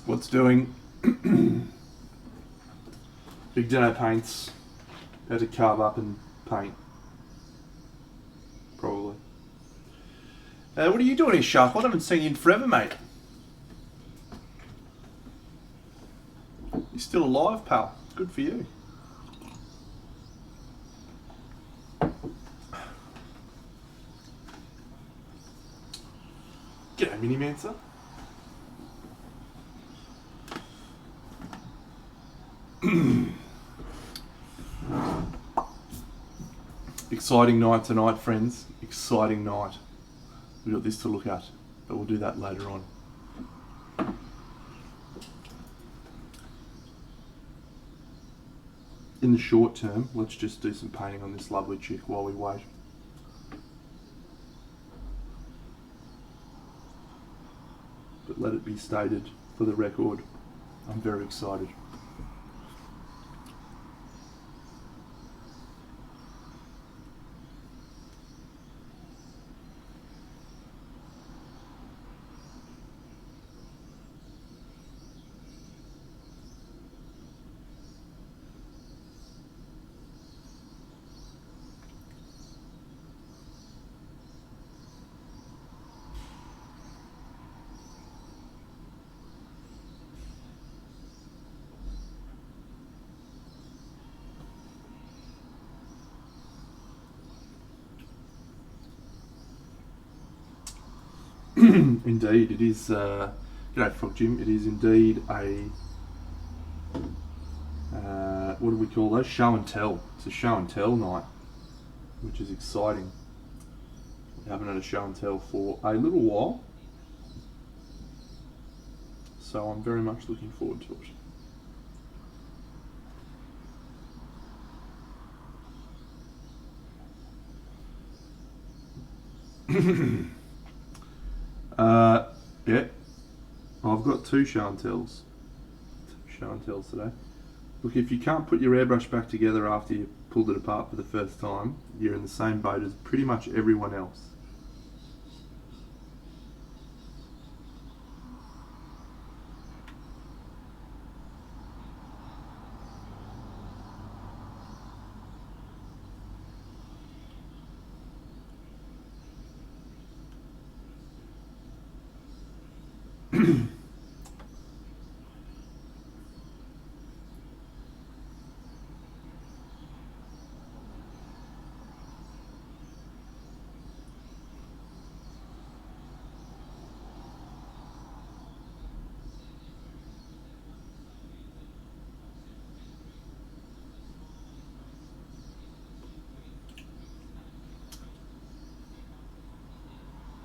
What's doing? Big Dino paints. Had to carve up and paint. Probably. What are you doing here, Shark? I haven't seen you in forever, mate. You're still alive, pal. Good for you. G'day, Mini-Mancer. Exciting night tonight, friends. Exciting night. We've got this to look at, but we'll do that later on. In the short term, let's just do some painting on this lovely chick while we wait. But let it be stated for the record, I'm very excited. Indeed, it is. G'day, Frog Jim. It is indeed a. What do we call those? Show and tell. It's a show and tell night, which is exciting. We haven't had a show and tell for a little while, so I'm very much looking forward to it. Yeah, I've got two show and tells. Show and tells today. Look, if you can't put your airbrush back together after you pulled it apart for the first time, you're in the same boat as pretty much everyone else.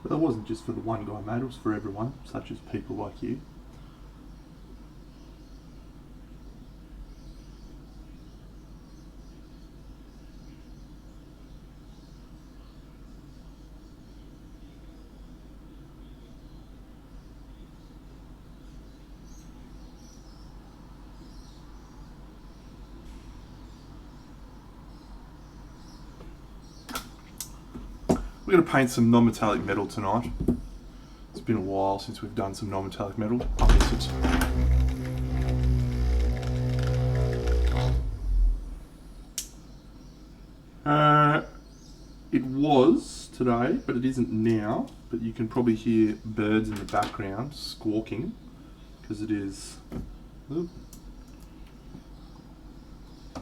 But that wasn't just for the one guy, mate, it was for everyone, such as people like you. We're going to paint some non-metallic metal tonight. It's been a while since we've done some non-metallic metal. I miss it. It was today, but it isn't now. But you can probably hear birds in the background squawking, because it is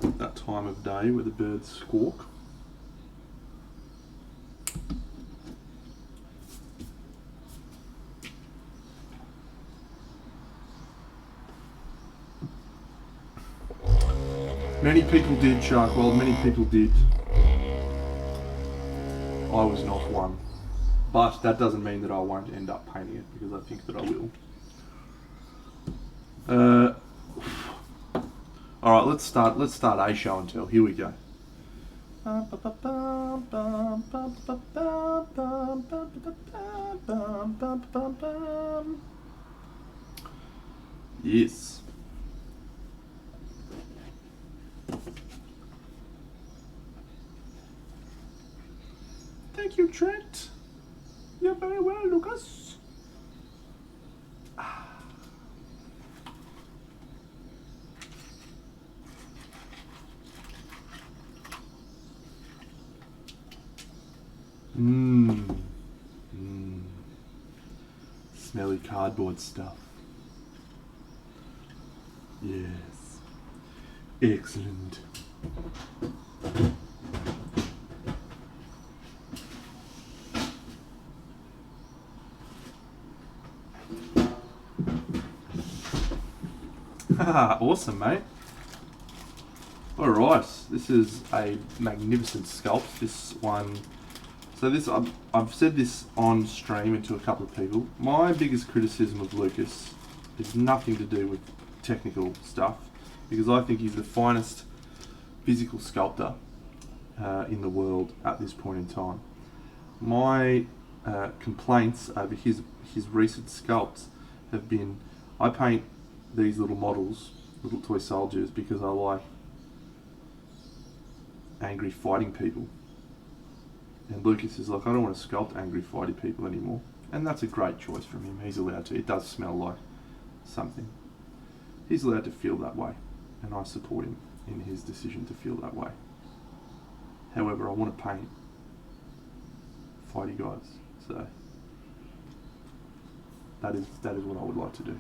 that time of day where the birds squawk. Many people did, Shark. Well, many people did. I was not one. But that doesn't mean that I won't end up painting it, because I think that I will. Alright, let's start a show and tell. Here we go. Yes. Thank you, Trent. You're very well, Lucas. Mmm. Mmm. Smelly cardboard stuff. Yes. Excellent. Awesome, mate. Alright, this is a magnificent sculpt. This one, so this, I've said this on stream and to a couple of people. My biggest criticism of Lucas is nothing to do with technical stuff, because I think he's the finest physical sculptor in the world at this point in time. My complaints over his recent sculpts have been, I paint these little models, little toy soldiers, because I like angry fighting people. And Lucas is like, I don't want to sculpt angry fighting people anymore. And that's a great choice from him. He's allowed to. It does smell like something. He's allowed to feel that way. And I support him in his decision to feel that way. However, I want to paint fighty guys. So that is what I would like to do.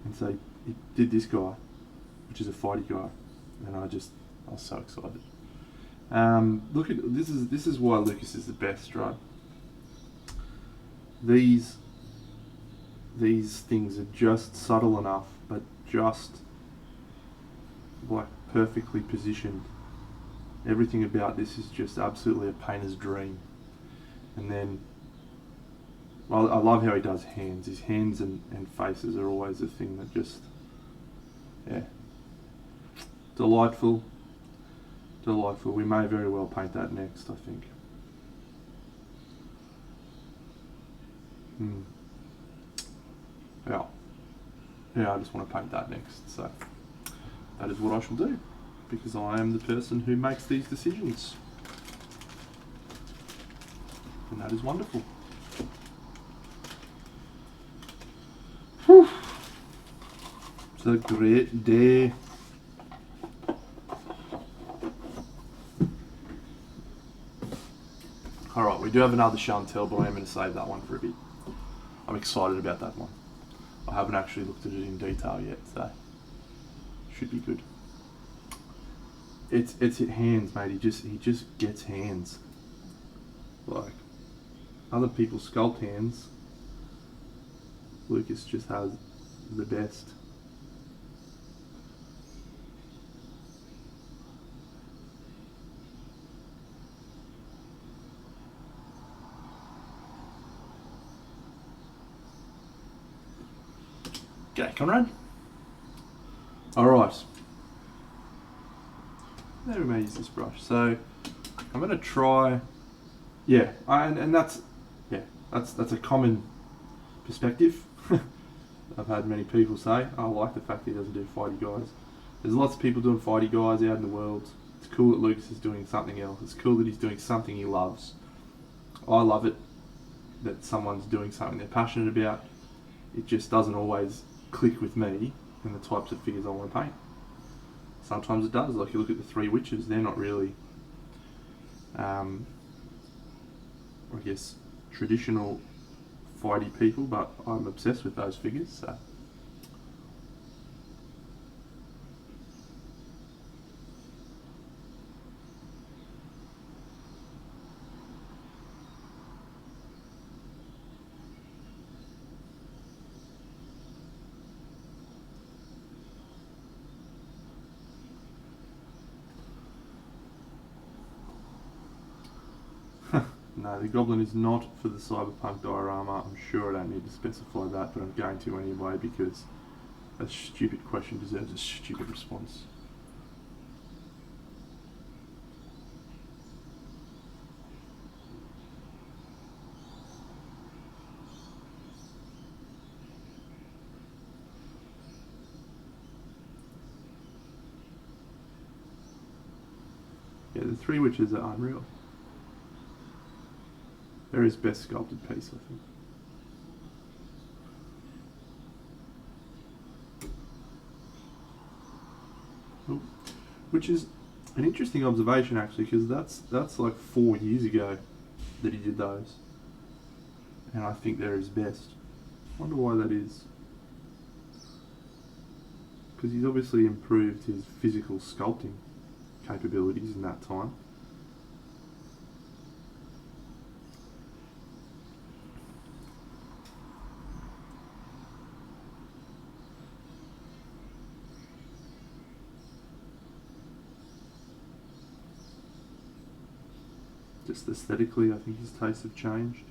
And so he did this guy, which is a fighty guy. And I was so excited. Look at this is why Lucas is the best, right? These things are just subtle enough, but just like perfectly positioned. Everything about this is just absolutely a painter's dream. And then, well, I love how he does hands. His hands and faces are always a thing that just, yeah. Delightful. We may very well paint that next, I think. Yeah, I just want to paint that next. So that is what I shall do, because I am the person who makes these decisions. And that is wonderful. Whew. It's a great day. Alright, we do have another show and tell, but I am going to save that one for a bit. I'm excited about that one. I haven't actually looked at it in detail yet, so should be good. It's hands, mate. He just gets hands. Like other people sculpt hands. Lucas just has the best. G'day, Conrad. Alright. Now we may use this brush. So I'm gonna try, and that's a common perspective. I've had many people say, I like the fact that he doesn't do fighty guys. There's lots of people doing fighty guys out in the world. It's cool that Lucas is doing something else. It's cool that he's doing something he loves. I love it that someone's doing something they're passionate about. It just doesn't always click with me and the types of figures I want to paint. Sometimes it does. Like you look at the three witches, they're not really, I guess, traditional fighty people, but I'm obsessed with those figures. So. No, the goblin is not for the cyberpunk diorama. I'm sure I don't need to specify that, but I'm going to anyway because a stupid question deserves a stupid response. Yeah, the three witches are unreal. They're his best sculpted piece, I think. Ooh. Which is An interesting observation actually, because that's like 4 years ago that he did those, and I think they're his best. Wonder why that is. Because he's obviously improved his physical sculpting capabilities in that time. Just aesthetically, I think his tastes have changed.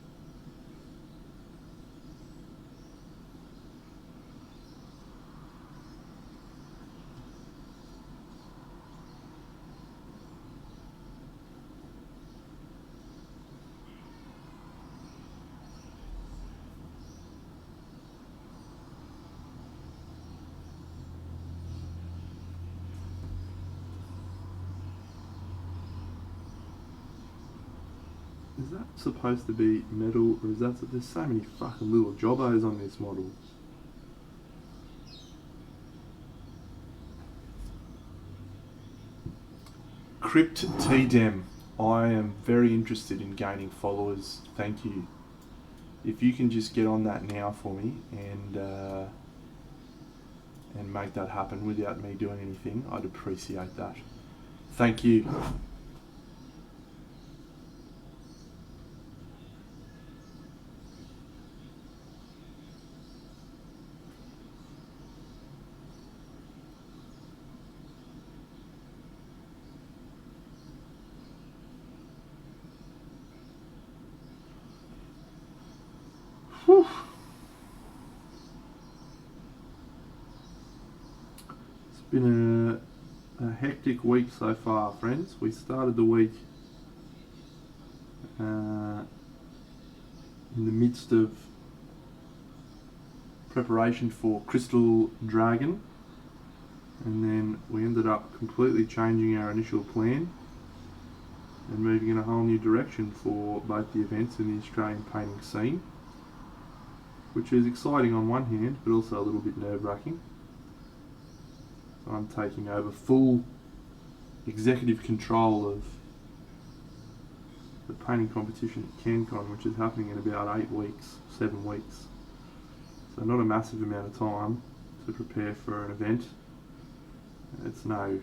Is that supposed to be metal, or is that... There's so many fucking little jobbos on this model. Crypt T-Dem. I am very interested in gaining followers. Thank you. If you can just get on that now for me and make that happen without me doing anything, I'd appreciate that. Thank you. Whew. It's been a hectic week so far, friends. We started the week in the midst of preparation for Crystal Dragon, and then we ended up completely changing our initial plan and moving in a whole new direction for both the events in the Australian painting scene, which is exciting on one hand, but also a little bit nerve-wracking. I'm taking over full executive control of the painting competition at CanCon, which is happening in about 7 weeks. So not a massive amount of time to prepare for an event. It's no,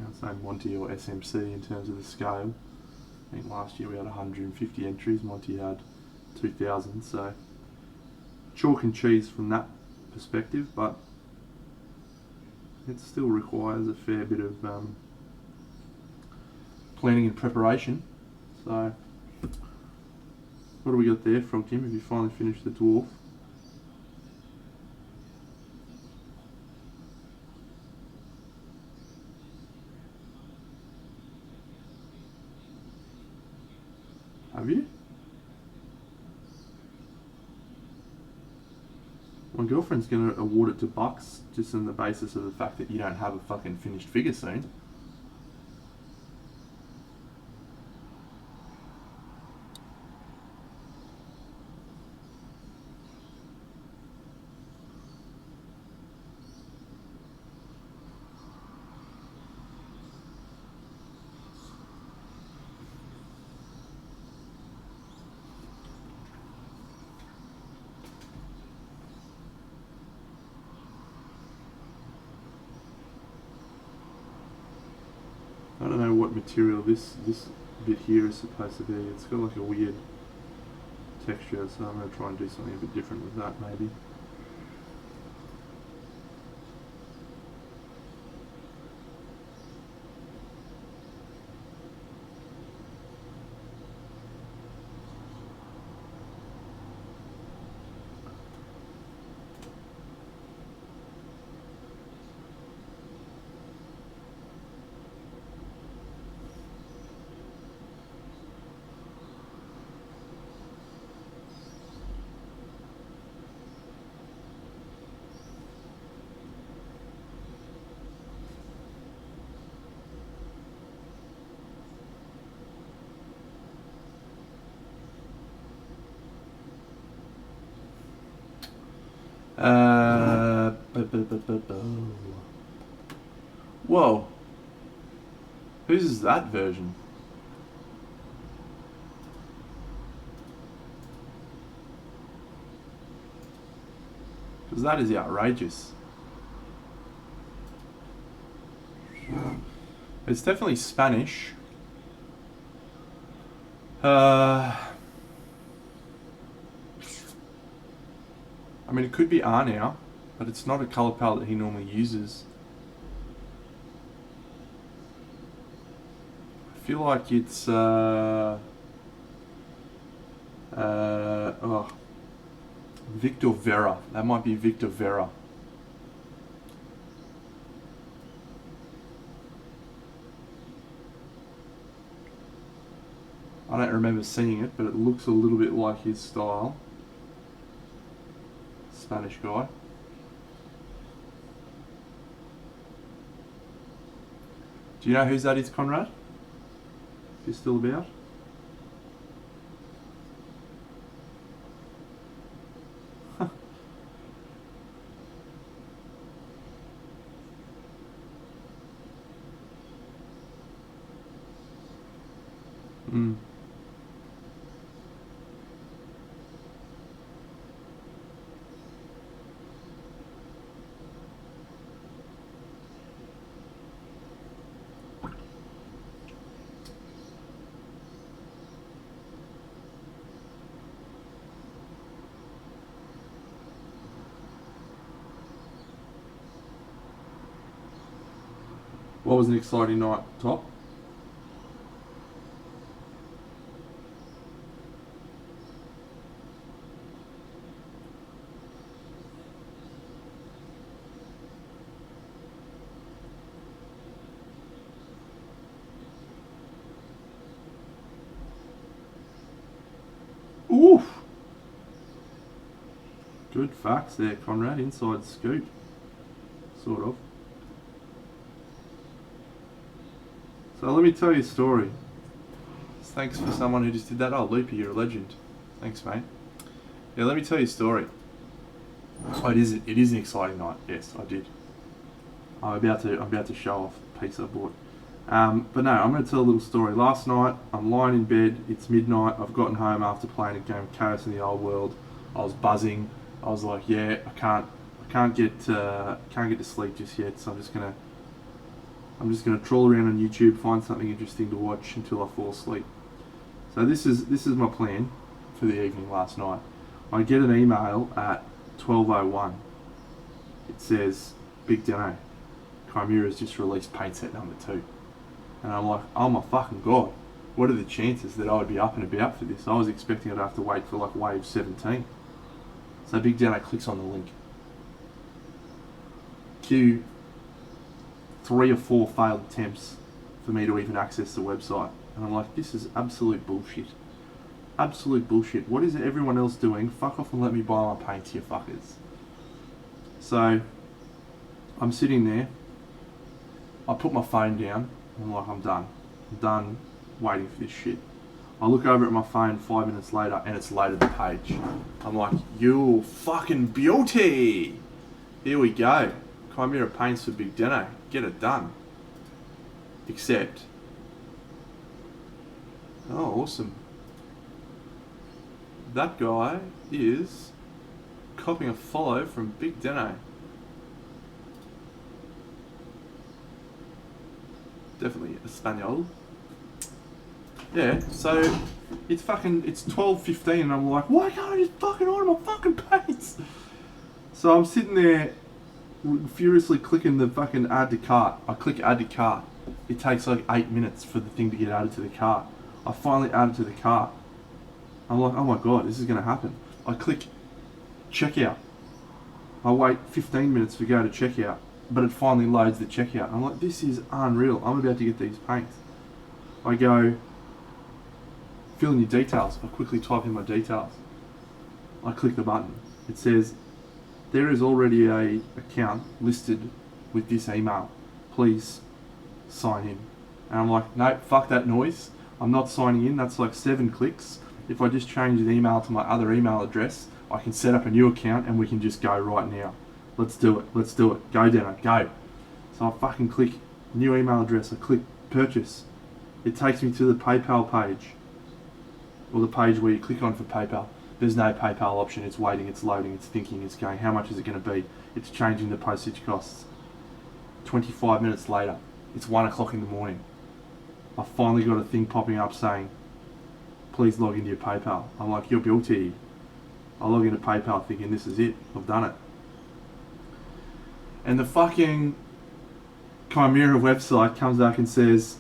it's no Monty or SMC in terms of the scale. I think last year we had 150 entries, Monty had 2,000, so chalk and cheese from that perspective, but it still requires a fair bit of planning and preparation. So, what do we got there from Kim? Have you finally finished the dwarf? Have you? My girlfriend's going to award it to Bucks just on the basis of the fact that you don't have a fucking finished figure soon. I don't know what material this bit here is supposed to be. It's got like a weird texture, so I'm going to try and do something a bit different with that maybe. Whoa. Whose is that version? Because that is outrageous. It's definitely Spanish. I mean, it could be R now, but it's not a colour palette that he normally uses. I feel like it's Victor Vera. That might be Victor Vera. I don't remember seeing it, but it looks a little bit like his style. Spanish guy. Do you know whose that is, Conrad? If you're still about? Mm. What was an exciting night, Top? Oof! Good facts there, Conrad. Inside scoop. Sort of. So let me tell you a story. Thanks for someone who just did that. Oh, Loopy, you're a legend. Thanks, mate. Yeah, let me tell you a story. Oh, it is an exciting night. Yes, I did. I'm about to show off a piece I bought. But no, I'm going to tell a little story. Last night, I'm lying in bed. It's midnight. I've gotten home after playing a game of Chaos in the Old World. I was buzzing. I was like, yeah, I can't get to sleep just yet. So I'm just gonna trawl around on YouTube, find something interesting to watch until I fall asleep. So this is my plan for the evening last night. I get an email at 12:01. It says, Big Dano, Chimera's just released paint set number 2. And I'm like, oh my fucking god, what are the chances that I would be up and about for this? I was expecting I'd have to wait for like wave 17. So Big Dano clicks on the link. Cue 3 or 4 failed attempts for me to even access the website. And I'm like, this is absolute bullshit. Absolute bullshit. What is everyone else doing? Fuck off and let me buy my paints, you fuckers. So, I'm sitting there. I put my phone down. I'm like, I'm done. I'm done waiting for this shit. I look over at my phone 5 minutes later and it's loaded the page. I'm like, you fucking beauty! Here we go. Chimera paints for Big Dano. Get it done. Except, oh, awesome. That guy is copying a follow from Big Dano. Definitely Espanol. Yeah, so it's 12:15 and I'm like, why can't I just fucking order my fucking paints? So I'm sitting there furiously clicking the fucking add to cart. I click add to cart. It takes like 8 minutes for the thing to get added to the cart. I finally add it to the cart. I'm like, oh my god, this is going to happen. I click checkout. I wait 15 minutes to go to checkout, but it finally loads the checkout. I'm like, this is unreal. I'm about to get these paints. I go, fill in your details. I quickly type in my details. I click the button. It says, there is already a account listed with this email. Please sign in. And I'm like, no, fuck that noise. I'm not signing in. That's like 7 clicks. If I just change the email to my other email address, I can set up a new account and we can just go right now. Let's do it. Let's do it. Go, Dano. Go. So I fucking click new email address. I click purchase. It takes me to the PayPal page, or the page where you click on for PayPal. There's no PayPal option. It's waiting, it's loading, it's thinking, it's going, how much is it going to be? It's changing the postage costs. 25 minutes later, it's 1 o'clock in the morning. I finally got a thing popping up saying, please log into your PayPal. I'm like, your bill's here. I log into PayPal thinking, this is it, I've done it. And the fucking Chimera website comes back and says,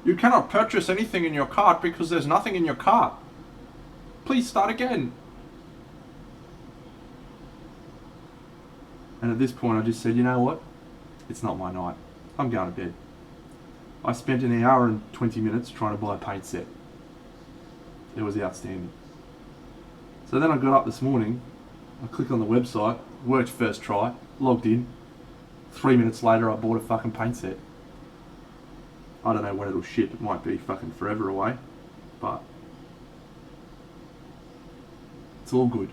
you cannot purchase anything in your cart because there's nothing in your cart. Please start again. And at this point I just said, you know what? It's not my night. I'm going to bed. I spent an hour and 20 minutes trying to buy a paint set. It was outstanding. So then I got up this morning, I clicked on the website, worked first try, logged in. 3 minutes later I bought a fucking paint set. I don't know when it'll ship, it might be fucking forever away, but it's all good.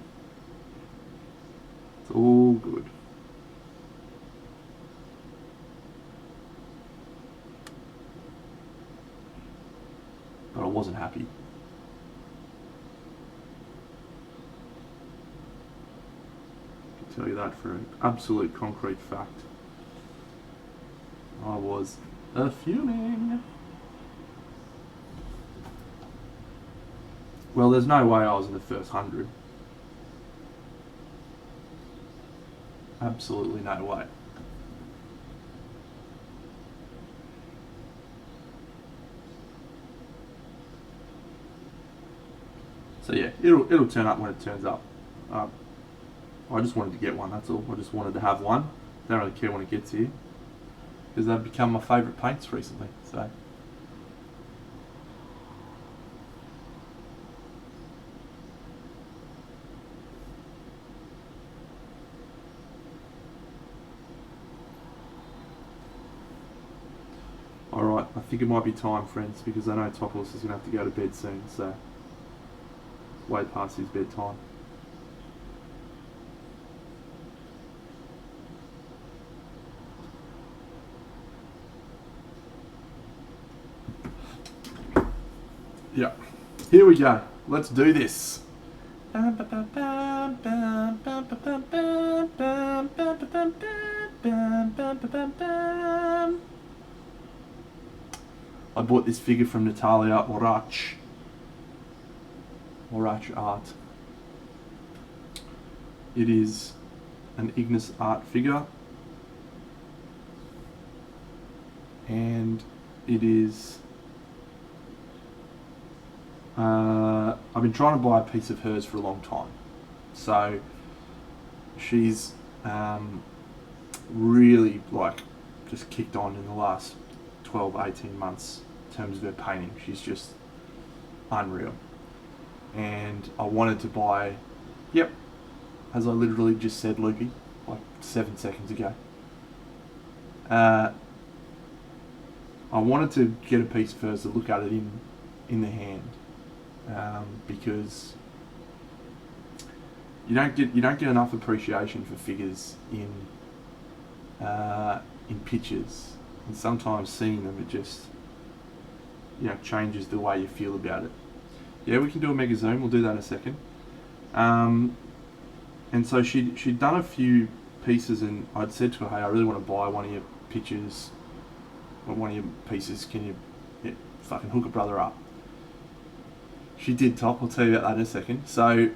It's all good. But I wasn't happy. I can tell you that for an absolute concrete fact. I was fuming. Well, there's no way I was in the first 100. Absolutely no way. So yeah, it'll turn up when it turns up. I just wanted to get one, that's all. I just wanted to have one. Don't really care when it gets here, because they've become my favourite paints recently. So alright, I think it might be time, friends, because I know Topolis is going to have to go to bed soon, so way past his bedtime. Yeah, here we go. Let's do this. I bought this figure from Natalia Orach Art. It is an Ignis art figure, and it is I've been trying to buy a piece of hers for a long time. So she's really just kicked on in the last 12-18 months in terms of her painting. She's just unreal. And I wanted to buy, yep, as I literally just said, Loopy, like 7 seconds ago. I wanted to get a piece of hers to look at it in the hand, because you don't get enough appreciation for figures in pictures, and sometimes seeing them, it just changes the way you feel about it. Yeah, we can do a mega zoom. We'll do that in a second. And so she'd done a few pieces, and I'd said to her, hey, I really want to buy one of your pictures, or one of your pieces. Can you fucking hook a brother up? She did, Top. I'll tell you about that in a second. So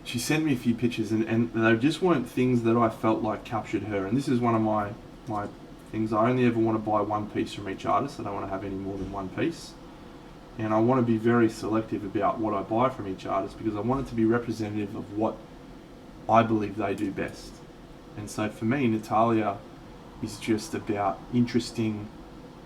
she sent me a few pictures, and they just weren't things that I felt like captured her. And this is one of my things. I only ever want to buy one piece from each artist. I don't want to have any more than one piece. And I want to be very selective about what I buy from each artist, because I want it to be representative of what I believe they do best. And so for me, Natalia is just about interesting,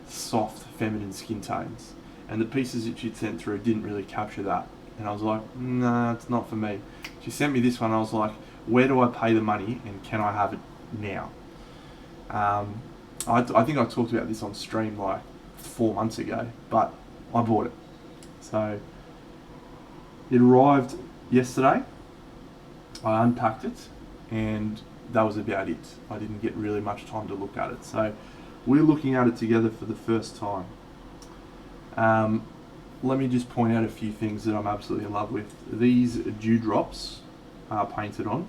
soft, feminine skin tones. And the pieces that she'd sent through didn't really capture that. And I was like, nah, it's not for me. She sent me this one. I was like, where do I pay the money, and can I have it now? I think I talked about this on stream like 4 months ago, but I bought it. So it arrived yesterday. I unpacked it, and that was about it. I didn't get really much time to look at it. So we're looking at it together for the first time. Let me just point out a few things that I'm absolutely in love with. These dewdrops are painted on.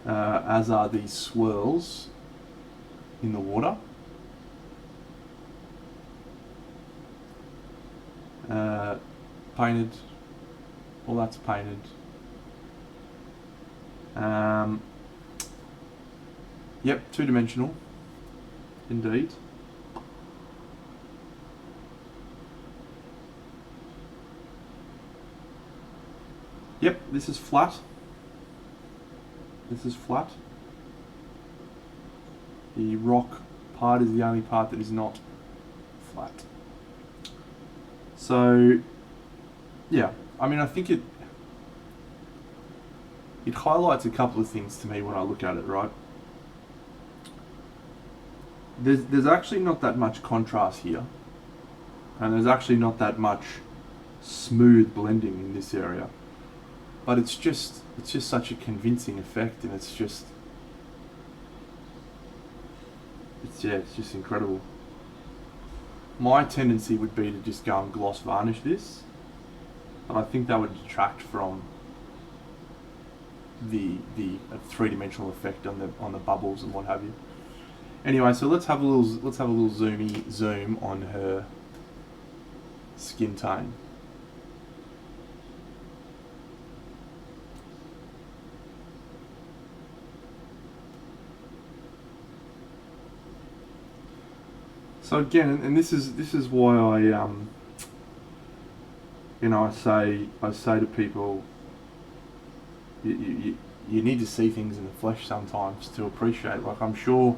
As are these swirls in the water. Painted. All that's painted. Yep, two-dimensional. Indeed. Yep, this is flat. This is flat. The rock part is the only part that is not flat. So, yeah, I mean, I think it highlights a couple of things to me when I look at it, right? There's actually not that much contrast here, and there's actually not that much smooth blending in this area, but it's just such a convincing effect, and it's just incredible. My tendency would be to just go and gloss varnish this, but I think that would detract from the three-dimensional effect on the bubbles and what have you. Anyway, so let's have a little zoom on her skin tone. So again, and this is why I I say to people, you need to see things in the flesh sometimes to appreciate. Like, I'm sure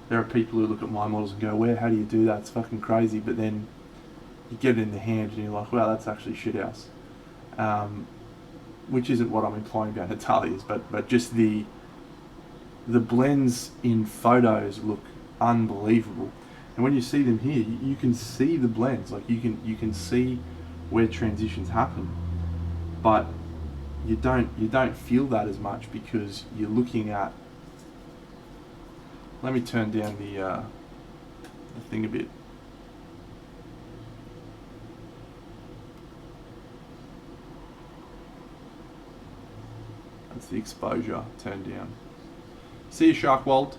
there are people who look at my models and go, how do you do that? It's fucking crazy. But then you get it in the hand and you're like, wow, that's actually shithouse. Which isn't what I'm implying about Natalia's, but just the blends in photos look unbelievable. And when you see them here, you can see the blends. Like, you can see where transitions happen, but you don't feel that as much because you're looking at. Let me turn down the thing a bit. That's the exposure turned down. See a shark, Walt?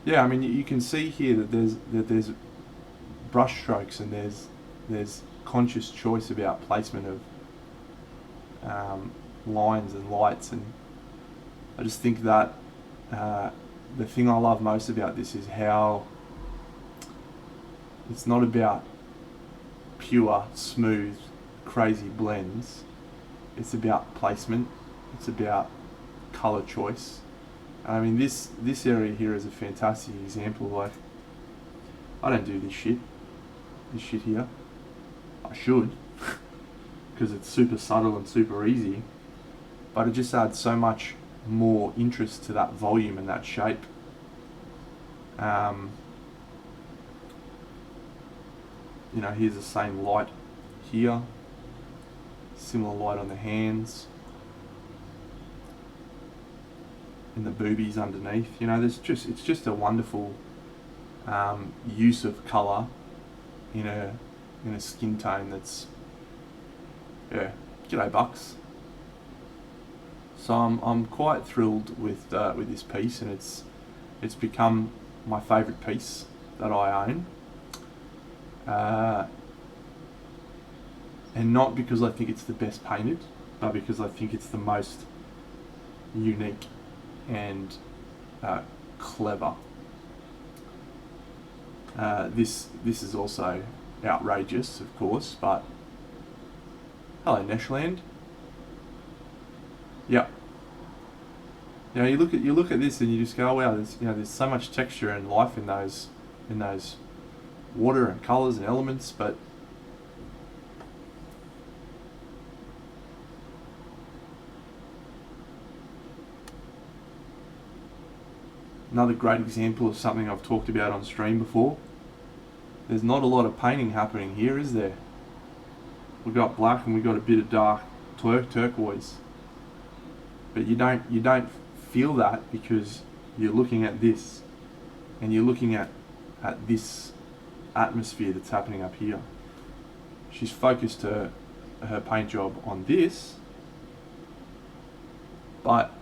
Yeah, I mean, you can see here that there's brush strokes and there's conscious choice about placement of lines and lights, and I just think that the thing I love most about this is how it's not about pure, smooth, crazy blends. It's about placement. It's about color choice. I mean, this area here is a fantastic example. Like, I don't do this shit here. I should, because it's super subtle and super easy, but it just adds so much more interest to that volume and that shape. Here's the same light here, similar light on the hands, and the boobies underneath. It's just a wonderful use of colour in a skin tone that's, g'day bucks. So I'm quite thrilled with this piece, and it's become my favourite piece that I own, and not because I think it's the best painted, but because I think it's the most unique and clever. This is also outrageous, of course, but hello, Neshland. Yeah. You look at this and you just go, oh, wow, there's so much texture and life in those water and colours and elements, but another great example of something I've talked about on stream before. There's not a lot of painting happening here, is there? We've got black and we've got a bit of dark turquoise. but you don't feel that because you're looking at this, and you're looking at this atmosphere that's happening up here. She's focused her paint job on this, but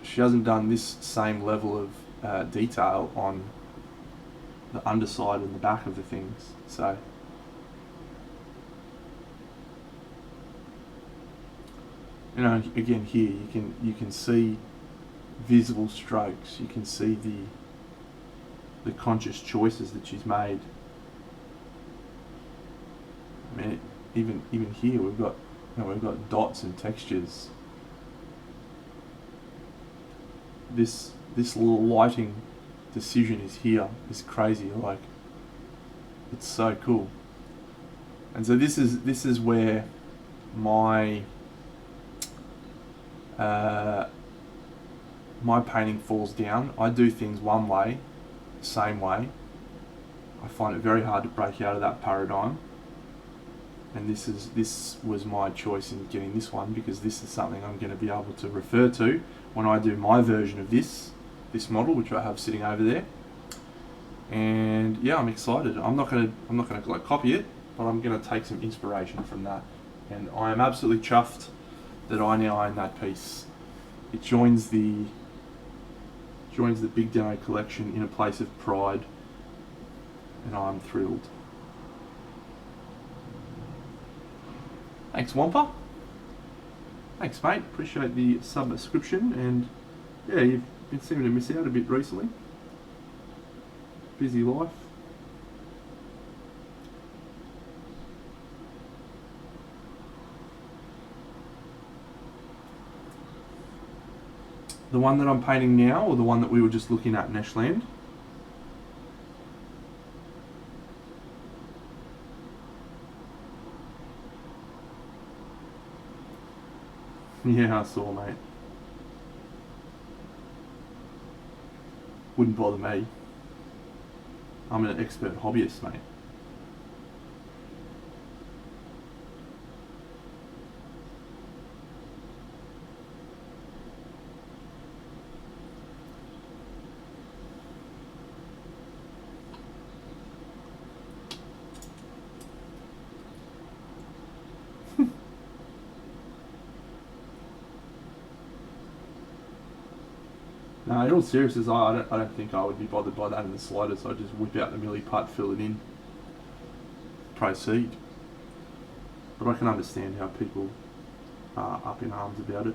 she hasn't done this same level of detail on the underside and the back of the things. So again here you can see visible strokes. You can see the conscious choices that she's made. I mean, even here we've got dots and textures. This little lighting decision is here. Is crazy. Like, it's so cool. And so this is where my my painting falls down. I do things one way, the same way. I find it very hard to break out of that paradigm. And this was my choice in getting this one, because this is something I'm going to be able to refer to when I do my version of this model, which I have sitting over there. And yeah, I'm excited. I'm not gonna like copy it, but I'm gonna take some inspiration from that. And I am absolutely chuffed that I now own that piece. It joins the Big Demo collection in a place of pride, and I'm thrilled. Thanks, Wampa. Thanks, mate. Appreciate the subscription, and yeah, you've been seeming to miss out a bit recently. Busy life. The one that I'm painting now, or the one that we were just looking at, Neshland? Yeah, I saw, mate. Wouldn't bother me. I'm an expert hobbyist, mate. No, in all seriousness, I don't think I would be bothered by that in the slightest. I'd just whip out the milli putt, fill it in, proceed. But I can understand how people are up in arms about it.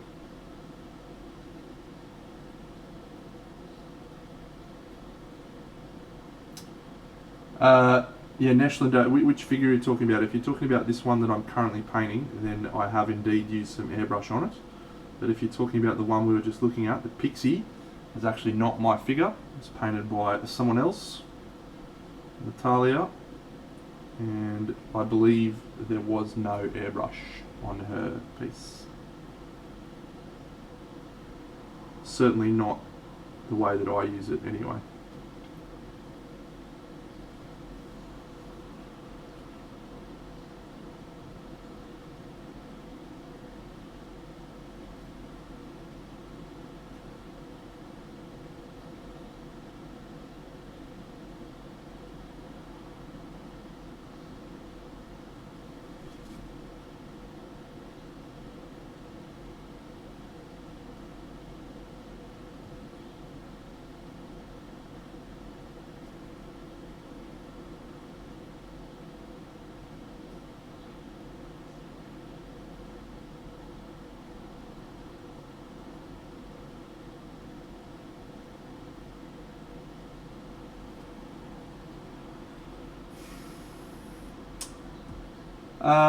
Yeah, Nashland, which figure are you talking about? If you're talking about this one that I'm currently painting, then I have indeed used some airbrush on it. But if you're talking about the one we were just looking at, the Pixie, is actually not my figure. It's painted by someone else, Natalia, and I believe there was no airbrush on her piece. Certainly not the way that I use it anyway.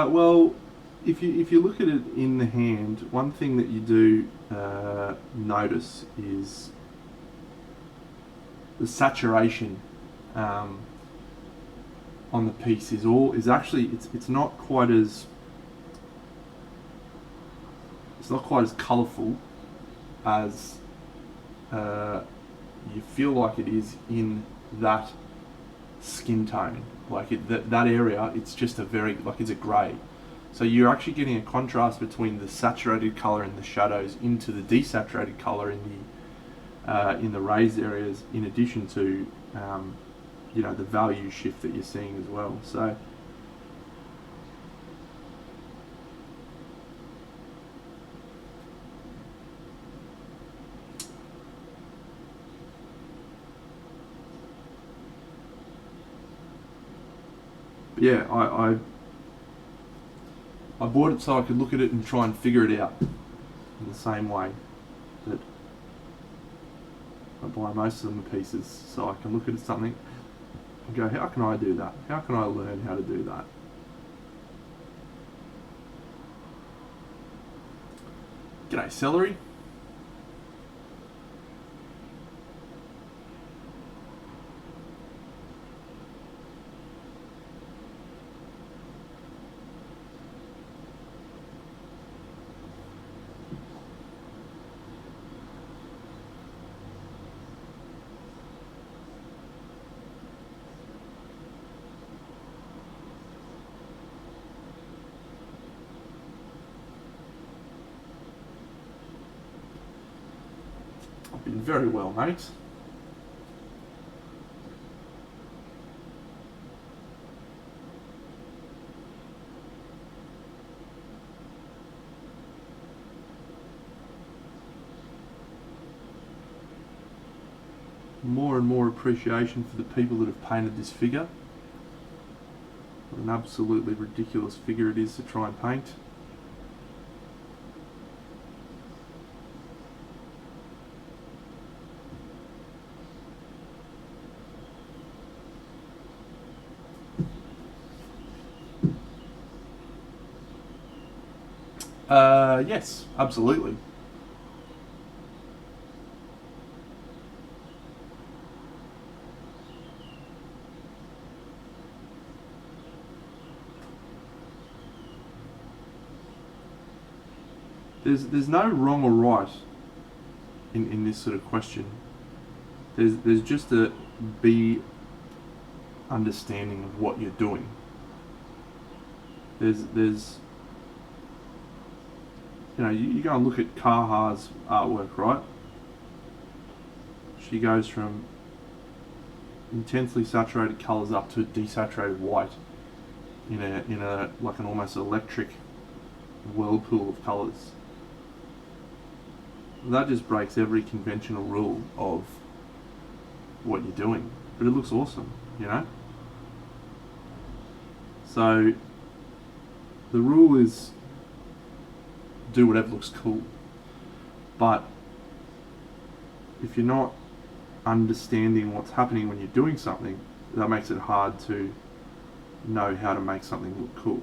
Well, if you look at it in the hand, one thing that you do notice is the saturation on the piece is actually it's not quite as colourful as you feel like it is in that skin tone. Like that area, it's just it's a grey. So you're actually getting a contrast between the saturated colour and the shadows into the desaturated colour in the raised areas, in addition to the value shift that you're seeing as well. So yeah, I bought it so I could look at it and try and figure it out in the same way that I buy most of the pieces, so I can look at something and go, how can I do that? How can I learn how to do that? G'day, celery. I've been very well, mate. More and more appreciation for the people that have painted this figure. What an absolutely ridiculous figure it is to try and paint. Yes, absolutely. There's no wrong or right in this sort of question. There's just a be understanding of what you're doing. There's you go and look at Kaha's artwork, right? She goes from intensely saturated colours up to desaturated white in a like an almost electric whirlpool of colours. That just breaks every conventional rule of what you're doing, but it looks awesome, So the rule is do whatever looks cool, but if you're not understanding what's happening when you're doing something, that makes it hard to know how to make something look cool.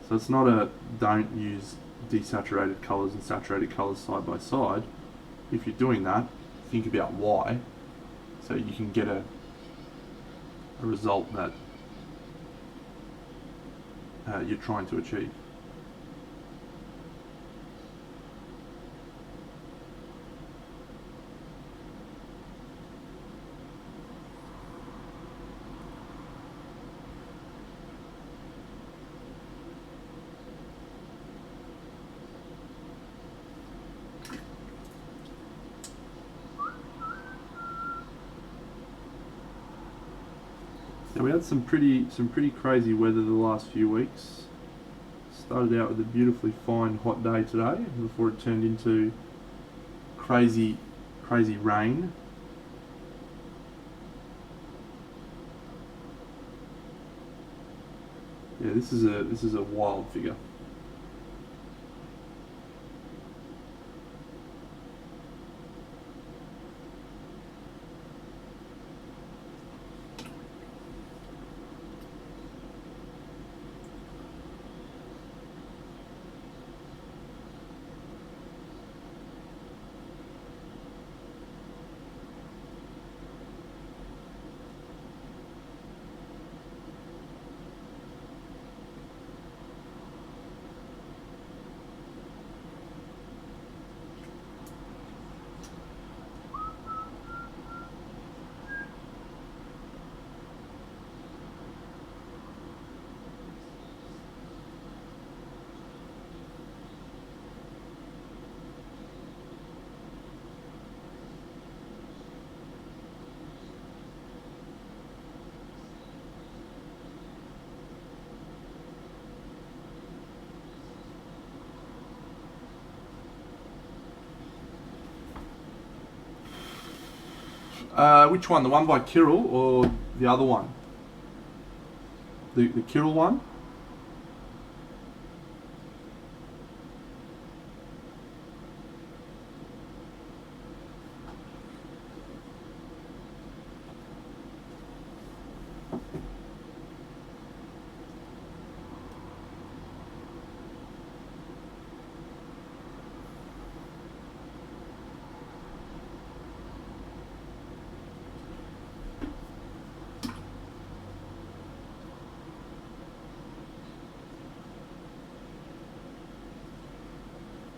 So it's not a don't use desaturated colours and saturated colours side by side. If you're doing that, think about why, so you can get a result that you're trying to achieve. So we had some pretty crazy weather the last few weeks. Started out with a beautifully fine hot day today before it turned into crazy rain. Yeah, this is a wild figure. Which one? The one by Kirill or the other one? The Kirill one?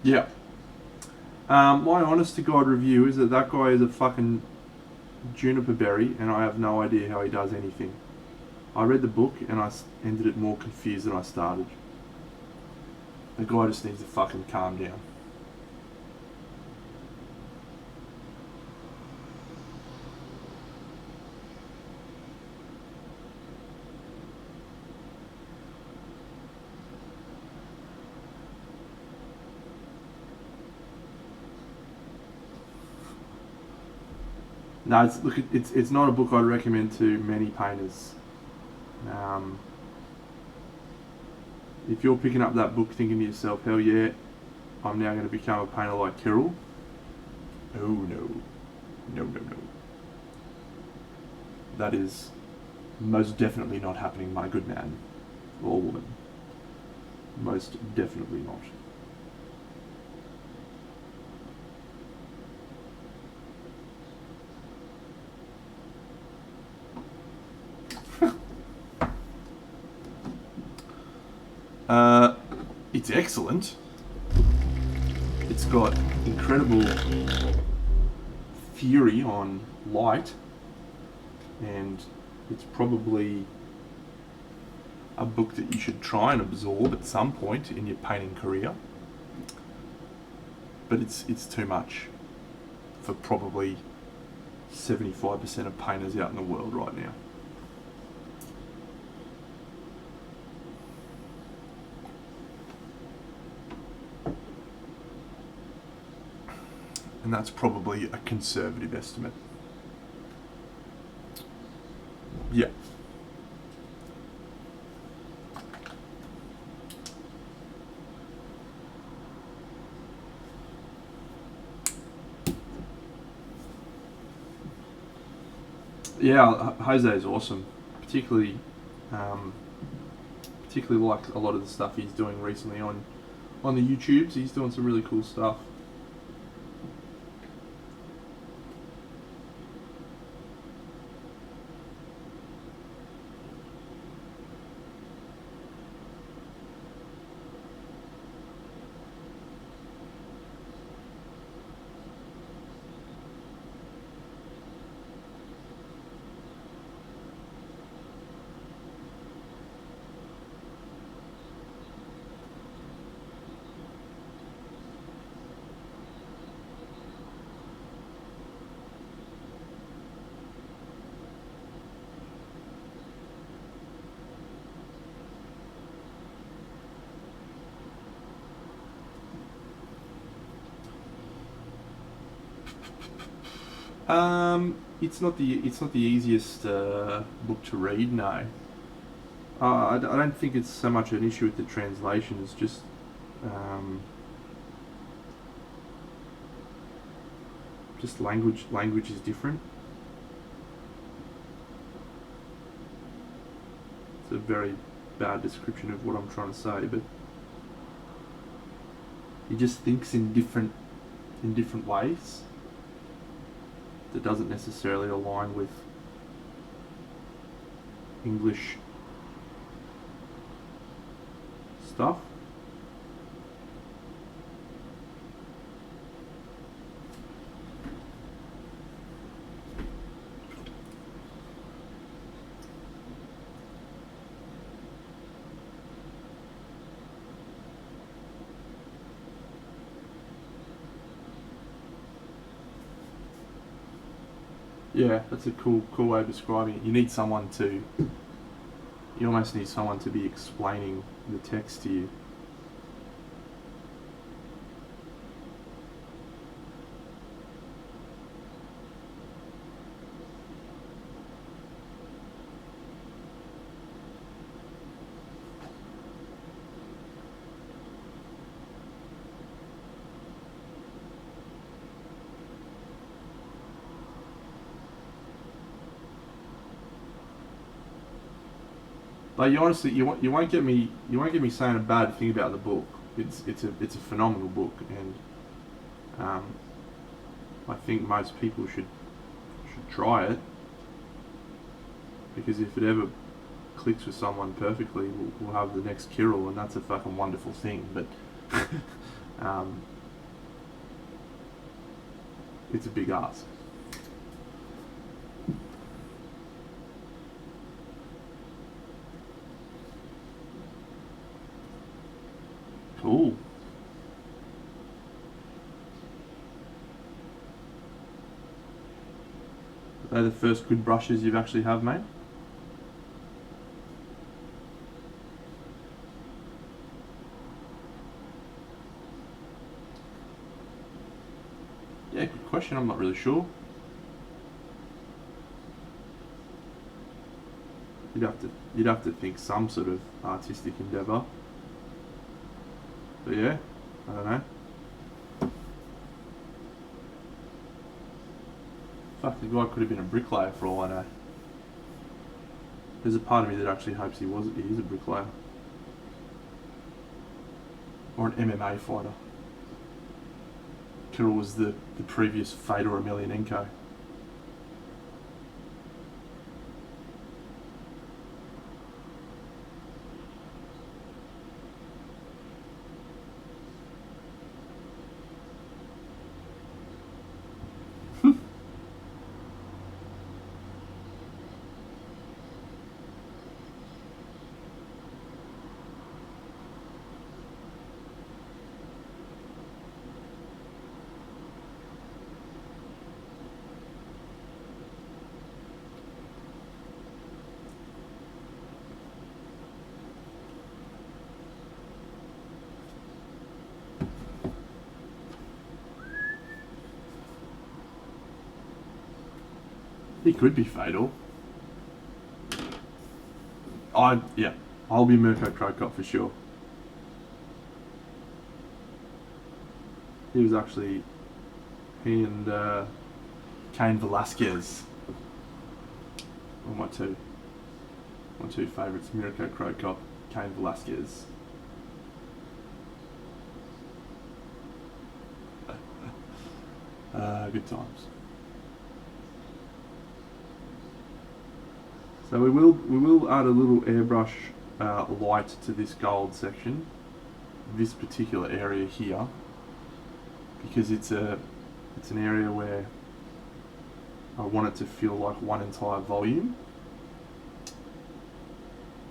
Yeah. My honest to God review is that guy is a fucking juniper berry, and I have no idea how he does anything. I read the book and I ended it more confused than I started. The guy just needs to fucking calm down. No, it's not a book I'd recommend to many painters. If you're picking up that book thinking to yourself, hell yeah, I'm now going to become a painter like Kirill. Oh no. No, no, no. That is most definitely not happening, my good man. Or woman. Most definitely not. It's excellent. It's got incredible theory on light, and it's probably a book that you should try and absorb at some point in your painting career. But it's too much for probably 75% of painters out in the world right now. And that's probably a conservative estimate. Yeah. Yeah, Jose is awesome. Particularly like a lot of the stuff he's doing recently on the YouTubes. He's doing some really cool stuff. It's not the easiest book to read. No, I don't think it's so much an issue with the translation. It's just language. Language is different. It's a very bad description of what I'm trying to say, but he just thinks in different ways that doesn't necessarily align with English stuff. Yeah, that's a cool way of describing it. You almost need someone to be explaining the text to you. Like you won't get me saying a bad thing about the book. It's a phenomenal book, and I think most people should try it, because if it ever clicks with someone perfectly, we'll have the next Kirill, and that's a fucking wonderful thing. But it's a big ask. Cool. Are they the first good brushes you've actually have, mate? Yeah, good question. I'm not really sure. You'd have to think some sort of artistic endeavour. But yeah, I don't know. Fuck, the guy could have been a bricklayer for all I know. There's a part of me that actually hopes he is a bricklayer. Or an MMA fighter. Kirill was the previous Fedor Emelianenko. He could be Fedor. I'll be Mirko Krokop for sure. He and Cain Velasquez were my two favourites. Mirko Krokop, Cain Velasquez. Good times. So we will add a little airbrush light to this gold section, this particular area here, because it's an area where I want it to feel like one entire volume,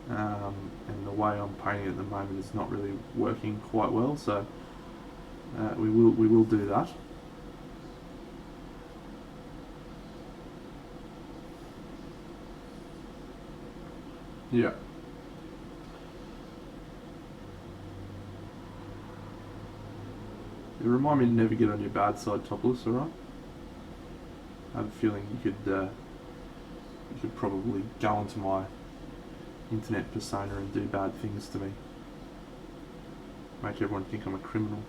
and the way I'm painting at the moment is not really working quite well. So we will do that. Yeah. It remind me to never get on your bad side, Topless, alright? I have a feeling you could probably go onto my internet persona and do bad things to me. Make everyone think I'm a criminal.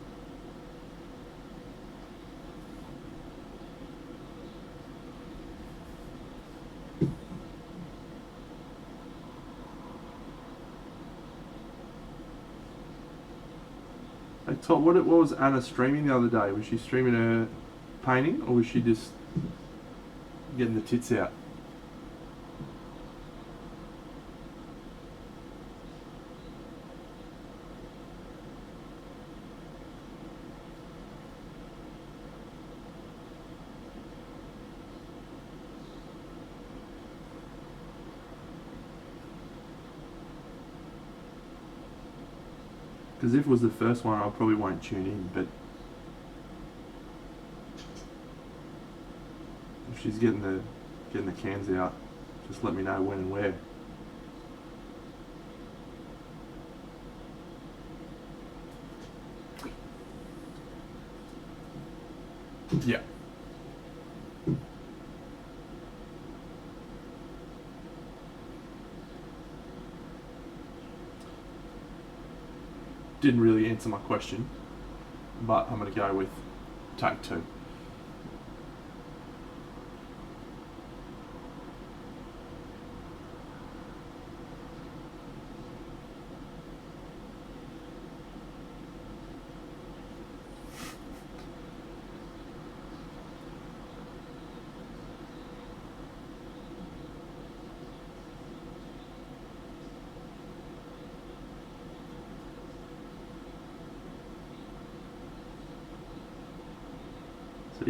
What was Anna streaming the other day? Was she streaming her painting, or was she just getting the tits out? Because if it was the first one, I probably won't tune in, but if she's getting the cans out, just let me know when and where. Yeah. Didn't really answer my question, but I'm going to go with take two.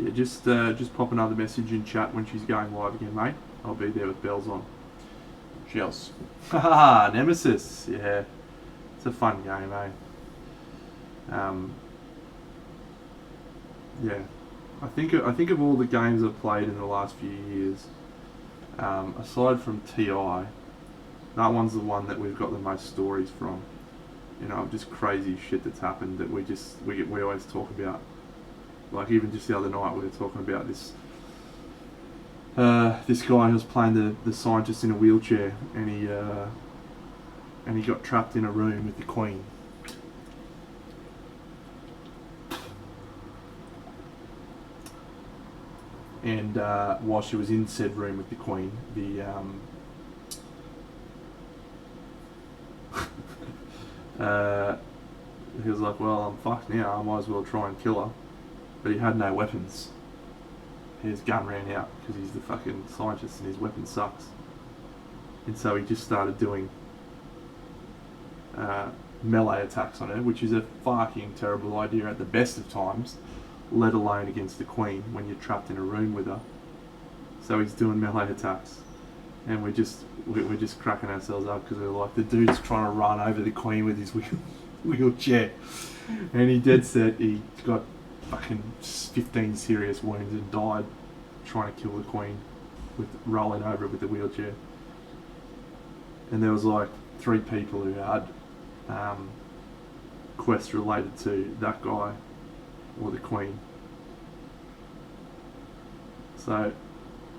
yeah, just pop another message in chat when she's going live again, mate. I'll be there with bells on. Shells. Haha, Nemesis. Yeah, it's a fun game, eh? Yeah, I think of all the games I've played in the last few years, aside from TI, that one's the one that we've got the most stories from. You know, just crazy shit that's happened that we always talk about. Like even just the other night, we were talking about this guy who was playing the scientist in a wheelchair, and he got trapped in a room with the Queen. And while she was in said room with the Queen, he was like, well, I'm fucked now, I might as well try and kill her. But he had no weapons. His gun ran out because he's the fucking scientist and his weapon sucks. And so he just started doing melee attacks on her, which is a fucking terrible idea at the best of times, let alone against the Queen when you're trapped in a room with her. So he's doing melee attacks, and we're just cracking ourselves up because we're like, the dude's trying to run over the Queen with his wheelchair, and he dead set, he's got fucking 15 serious wounds and died trying to kill the Queen with rolling over with the wheelchair. And there was like 3 people who had quests related to that guy or the Queen. So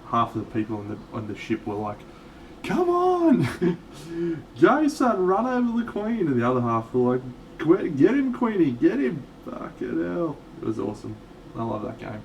half of the people on the ship were like, come on, go son, run over the Queen, and the other half were like, get him Queenie, get him, fucking hell. It was awesome. I love that game.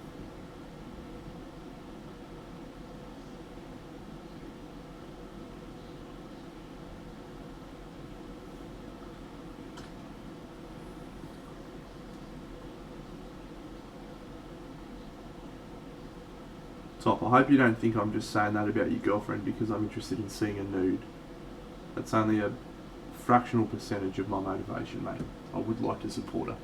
Top, I hope you don't think I'm just saying that about your girlfriend because I'm interested in seeing a nude. That's only a fractional percentage of my motivation, mate. I would like to support her.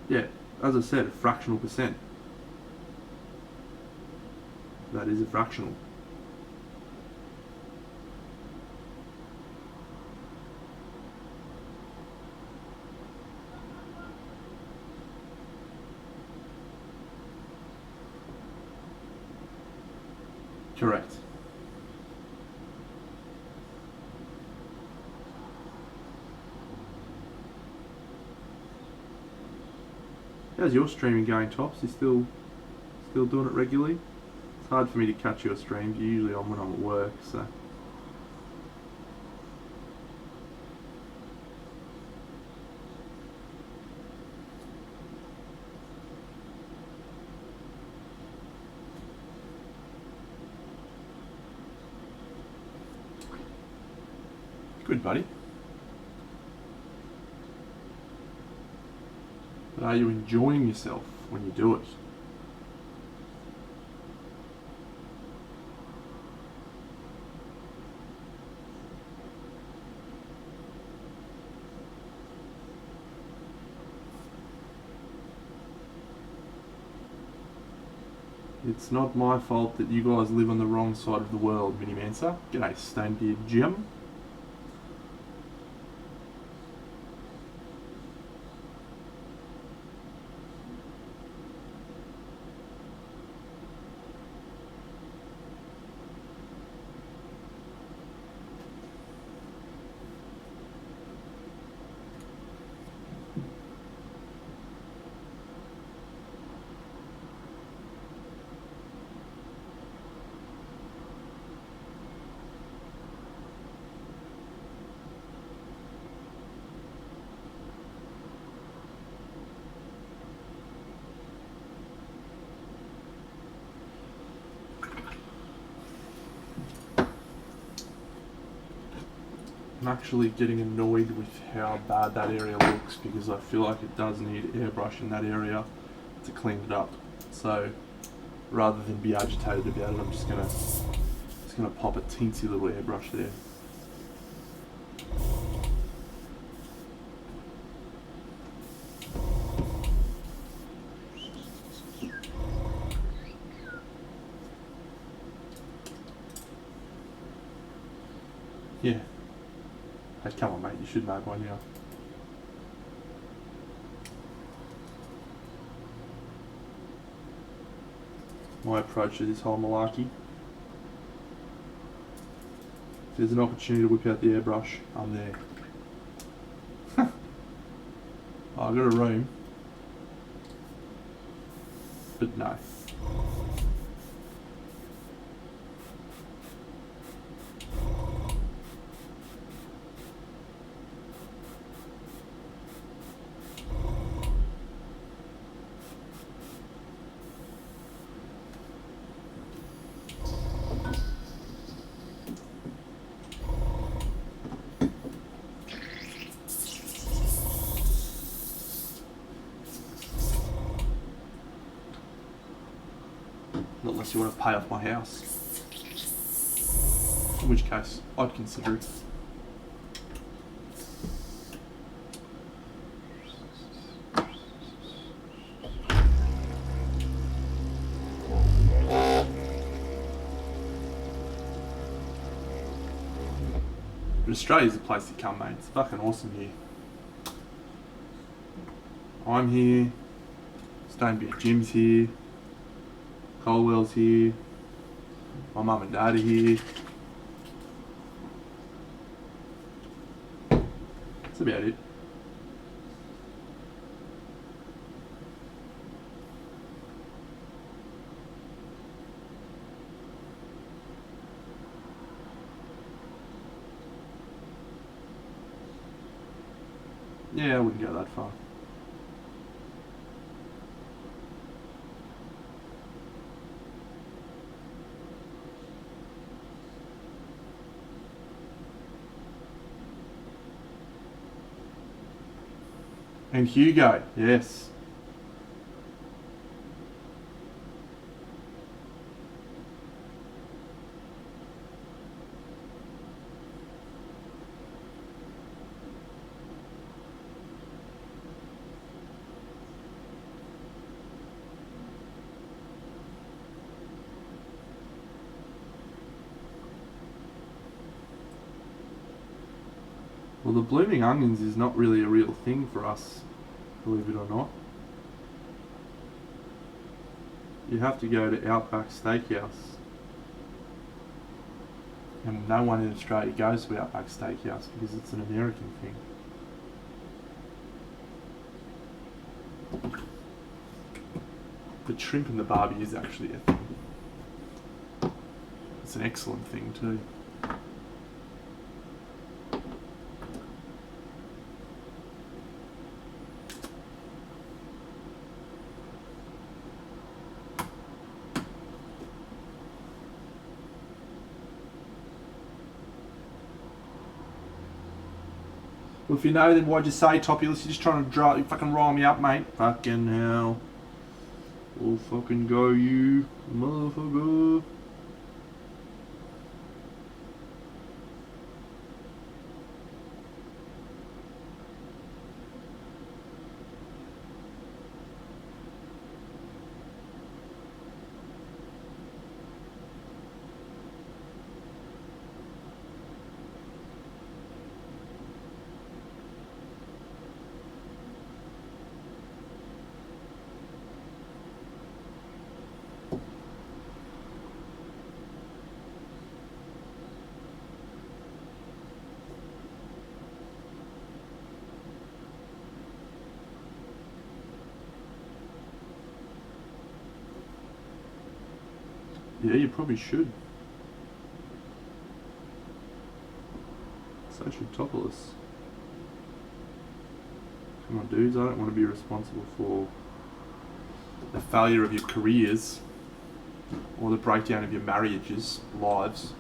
Yeah, as I said, a fractional percent. That is a fractional. Correct. How's your streaming going, Tops? You still doing it regularly? It's hard for me to catch your streams. You're usually on when I'm at work, so. Good, buddy. But are you enjoying yourself when you do it? It's not my fault that you guys live on the wrong side of the world, Mini Mansa. G'day, Stainbeard Jim. I'm actually getting annoyed with how bad that area looks because I feel like it does need airbrush in that area to clean it up. So rather than be agitated about it, I'm just gonna pop a teensy little airbrush there. Yeah. Hey, come on, mate. You should know by now. My approach to this whole malarkey. If there's an opportunity to whip out the airbrush, I'm there. Oh, I got a room. But no. Not unless you want to pay off my house. In which case, I'd consider it. But Australia's the place to come, mate. It's fucking awesome here. I'm here. Stonebeard Gym's here. Colwell's here. My mum and dad are here. That's about it. Yeah, I wouldn't go that far. And Hugo, yes. Well, the blooming onions is not really a real thing for us, believe it or not. You have to go to Outback Steakhouse. And no one in Australia goes to Outback Steakhouse because it's an American thing. But shrimp and the barbie is actually a thing. It's an excellent thing too. Well, if you know, then why'd you say Topulus? You're just trying to fucking rile me up, mate. Fucking hell. Oh, fucking go, you motherfucker. Yeah, you probably should. So should Topulus. Come on, dudes, I don't want to be responsible for the failure of your careers or the breakdown of your marriages, lives.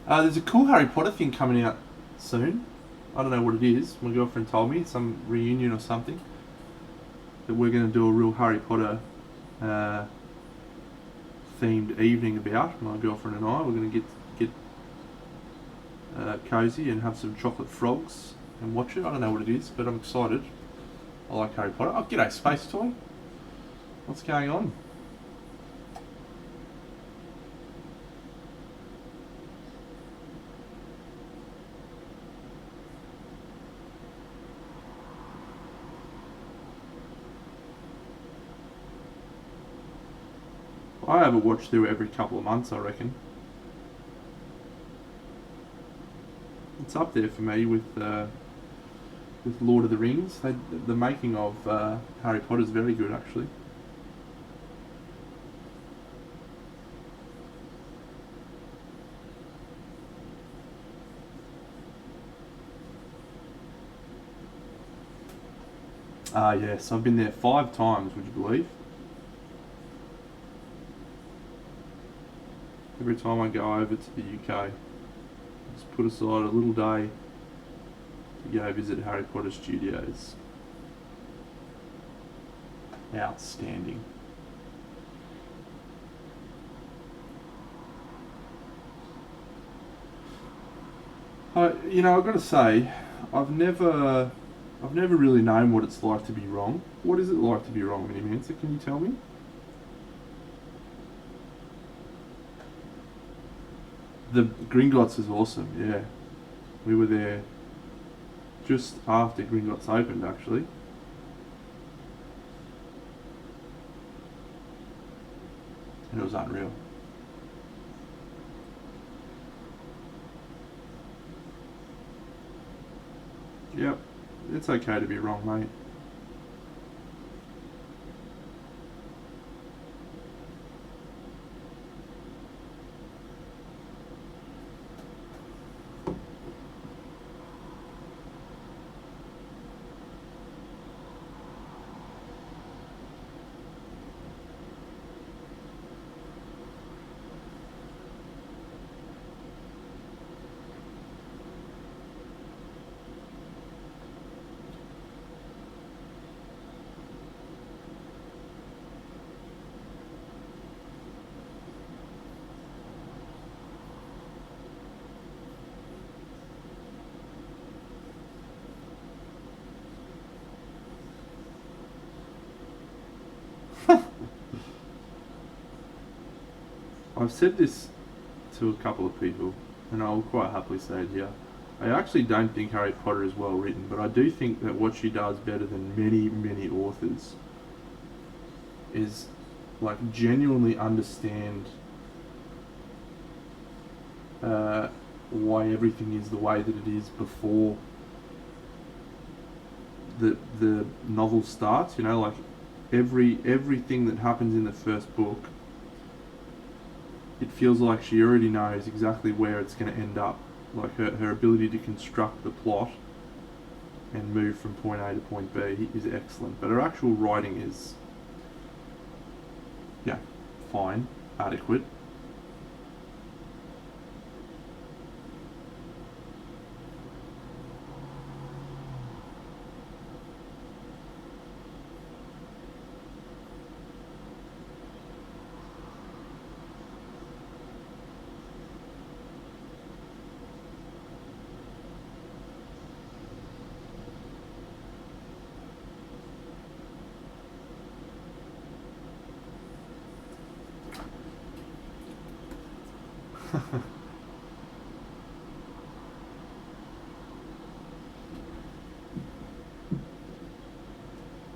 There's a cool Harry Potter thing coming out soon. I don't know what it is. My girlfriend told me, some reunion or something, that we're going to do a real Harry Potter themed evening about. My girlfriend and I, we're going to get cozy and have some chocolate frogs and watch it. I don't know what it is, but I'm excited. I like Harry Potter. Oh, g'day, Space Toy. What's going on? I have a watch through every couple of months, I reckon. It's up there for me with Lord of the Rings. The making of Harry Potter is very good, actually. Yes, I've been there 5 times, would you believe? Every time I go over to the UK, just put aside a little day to go visit Harry Potter Studios. Outstanding. I've got to say, I've never really known what it's like to be wrong. What is it like to be wrong, Mini Mancer? Can you tell me? The Gringotts is awesome, yeah. We were there just after Gringotts opened, actually. And it was unreal. Yep, it's okay to be wrong, mate. I've said this to a couple of people, and I'll quite happily say it here. I actually don't think Harry Potter is well written, but I do think that what she does better than many, many authors is like genuinely understand why everything is the way that it is before the novel starts. Like everything that happens in the first book, it feels like she already knows exactly where it's going to end up. Like her ability to construct the plot and move from point A to point B is excellent. But her actual writing is, yeah, fine, adequate.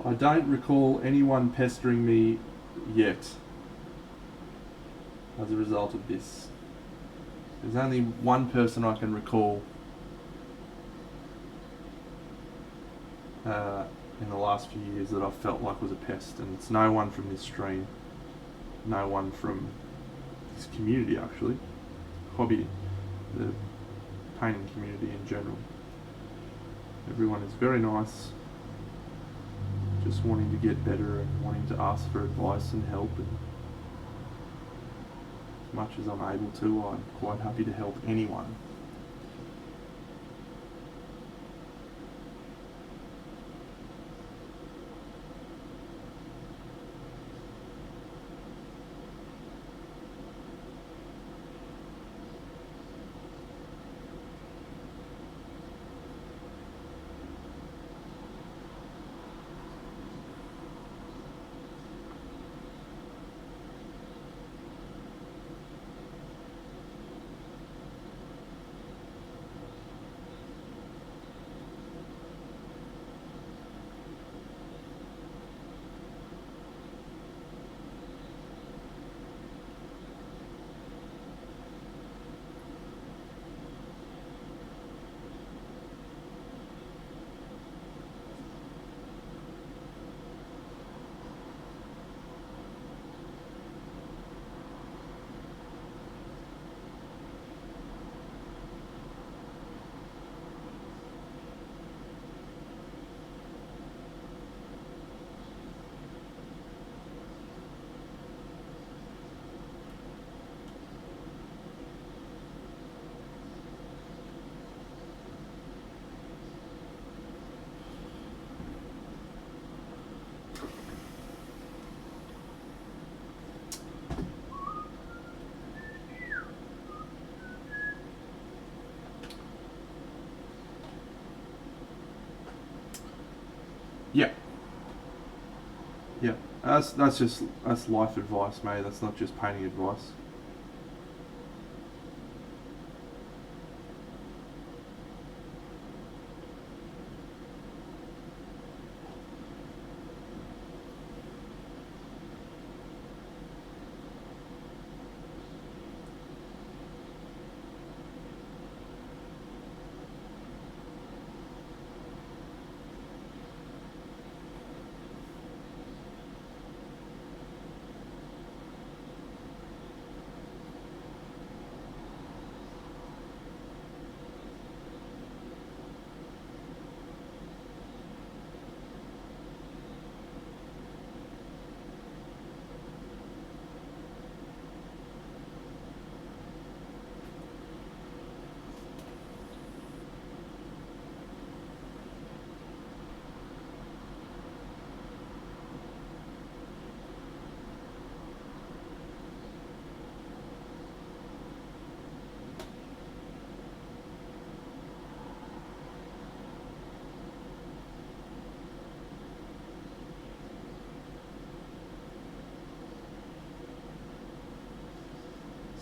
I don't recall anyone pestering me yet as a result of this. There's only one person I can recall in the last few years that I felt like was a pest, and it's no one from this stream, no one from this community actually, hobby, the painting community in general. Everyone is very nice, just wanting to get better and wanting to ask for advice and help, and as much as I'm able to. I'm quite happy to help anyone. Yeah. Yeah. That's life advice, mate. That's not just painting advice.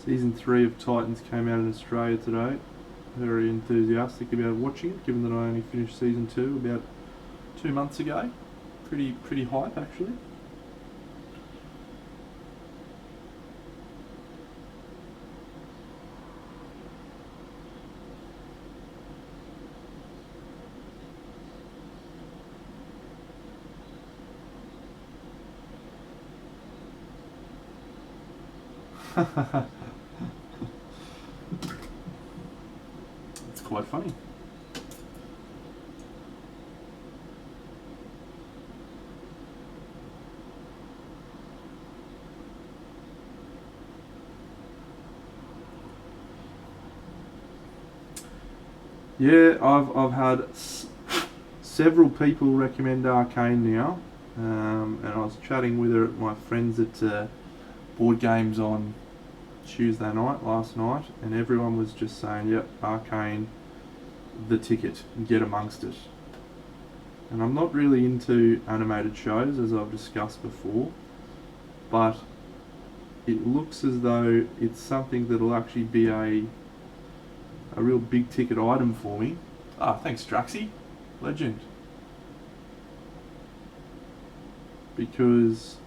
Season 3 of Titans came out in Australia today. Very enthusiastic about watching it, given that I only finished Season 2 about 2 months ago. Pretty hype, actually. It's quite funny. Yeah, I've had several people recommend Arcane now, and I was chatting with her at my friends at board games on Tuesday night, last night, and everyone was just saying, yep, Arcane, the ticket, get amongst it. And I'm not really into animated shows, as I've discussed before, but it looks as though it's something that'll actually be a real big ticket item for me. Ah, thanks Draxy, legend. Because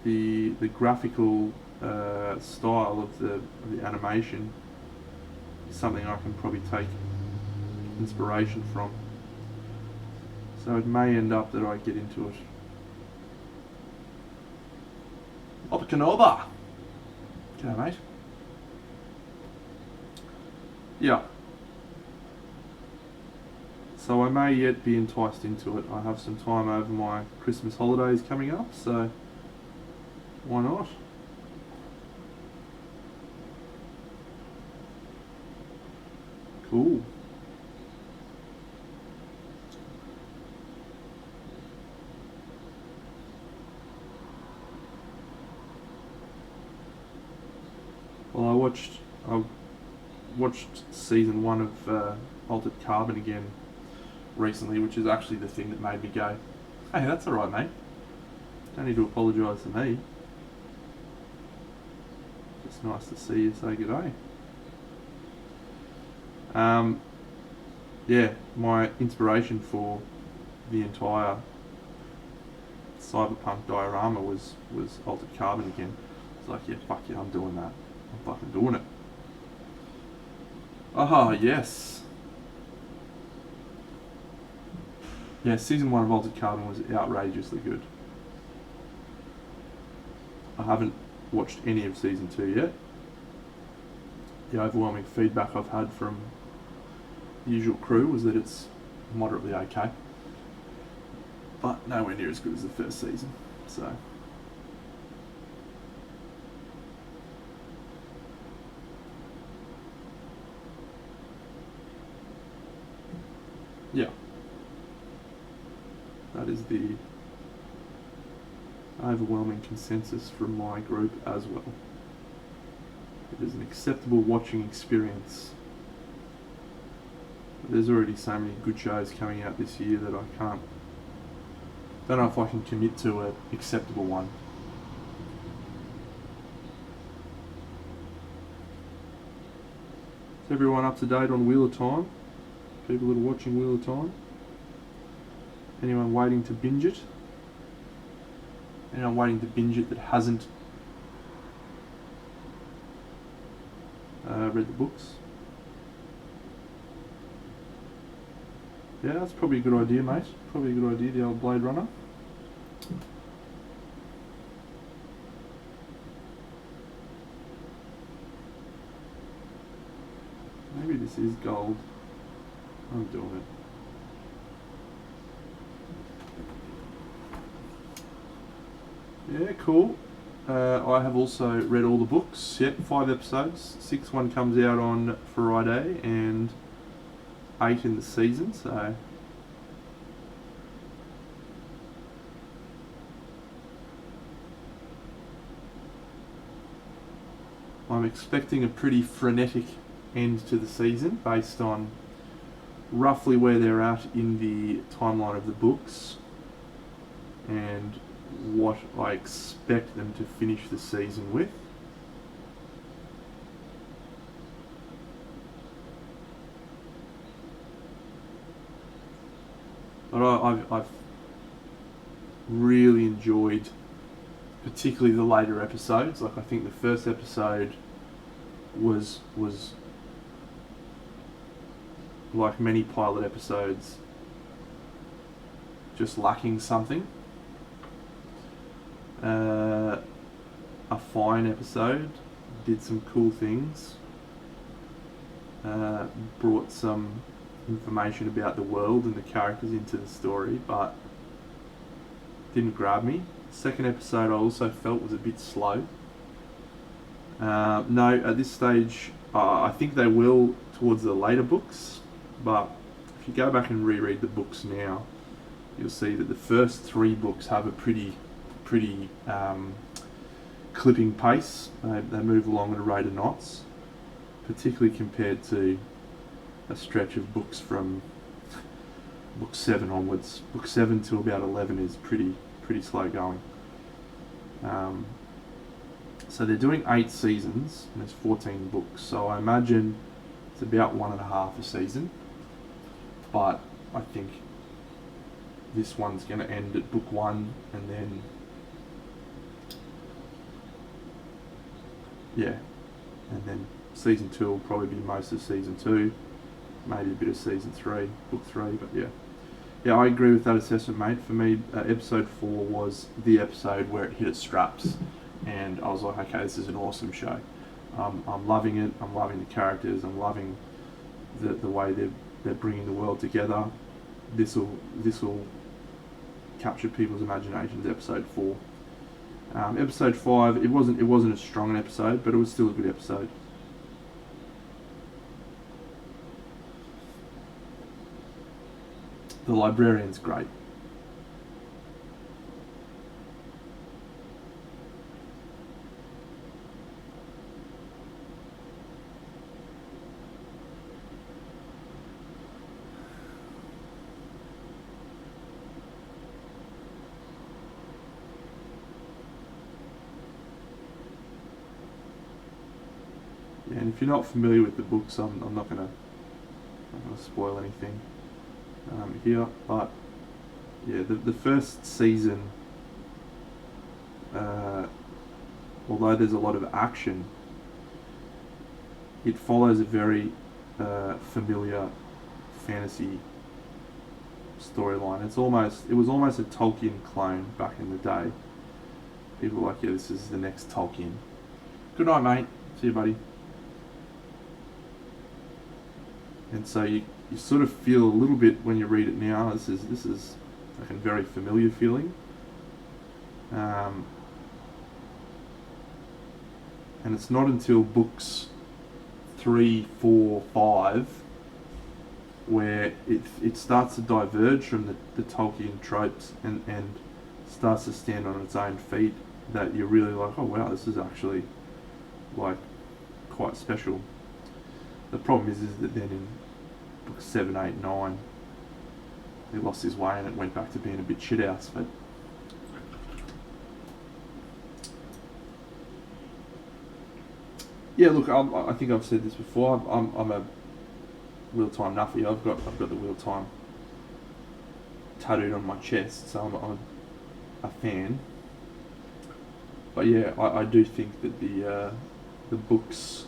the graphical style of the animation is something I can probably take inspiration from. So it may end up that I get into it. Opa G'day, mate. Yeah. So I may yet be enticed into it. I have some time over my Christmas holidays coming up, so why not? Cool. Well, I watched season 1 of Altered Carbon again recently, which is actually the thing that made me go, hey, that's alright, mate. Don't need to apologise to me. It's nice to see you say good day. Yeah, my inspiration for the entire cyberpunk diorama was Altered Carbon again. It's like, yeah, fuck yeah, I'm doing that. I'm fucking doing it. Ah, yes. Yeah, season 1 of Altered Carbon was outrageously good. I haven't watched any of season 2 yet. The overwhelming feedback I've had from the usual crew was that it's moderately okay, but nowhere near as good as the first season. So yeah, that is the overwhelming consensus from my group as well. It is an acceptable watching experience. But there's already so many good shows coming out this year that don't know if I can commit to an acceptable one. Is everyone up to date on Wheel of Time? People that are watching Wheel of Time? Anyone waiting to binge it? Anyone waiting to binge it that hasn't read the books? Yeah, that's probably a good idea, mate. Probably a good idea, the old Blade Runner. Maybe this is gold. I'm doing it. Yeah, cool. I have also read all the books. Yep, 5 episodes. 6th one comes out on Friday, and 8 in the season, so I'm expecting a pretty frenetic end to the season based on roughly where they're at in the timeline of the books and what I expect them to finish the season with. But I've really enjoyed particularly the later episodes. Like, I think the first episode was like many pilot episodes, just lacking something. A fine episode, did some cool things, brought some information about the world and the characters into the story, but didn't grab me. Second episode I also felt was a bit slow. No, at this stage, I think they will towards the later books, but if you go back and reread the books now, you'll see that the first 3 books have a pretty clipping pace. They move along at a rate of knots, particularly compared to a stretch of books from book 7 onwards. Book 7 to about 11 is pretty slow going. So they're doing 8 seasons and there's 14 books, so I imagine it's about 1.5 a season, but I think this one's going to end at book 1 and then season 2 will probably be most of season 2, maybe a bit of season 3, book 3, but yeah, I agree with that assessment, mate. For me, episode 4 was the episode where it hit its straps, and I was like, okay, this is an awesome show. I'm loving it. I'm loving the characters. I'm loving the way they're bringing the world together. This will capture people's imaginations. Episode 4. Episode 5, it wasn't as strong an episode, but it was still a good episode. The Librarian's great. Yeah, and if you're not familiar with the books, I'm not gonna spoil anything here, but yeah, the first season, although there's a lot of action, it follows a very familiar fantasy storyline. It was almost a Tolkien clone back in the day. People were like, yeah, this is the next Tolkien. Good night, mate. See you, buddy. And so you sort of feel a little bit when you read it now. This is like a very familiar feeling. And it's not until books 3, 4, 5 where it starts to diverge from the Tolkien tropes and starts to stand on its own feet, that you're really like, oh wow, this is actually like quite special. The problem is that then in books 7, 8, 9, he lost his way and it went back to being a bit shithouse. But yeah, look, I think I've said this before. I'm a Wheel Time nuffy. I've got the Wheel Time tattooed on my chest, so I'm a fan. But yeah, I do think that the books,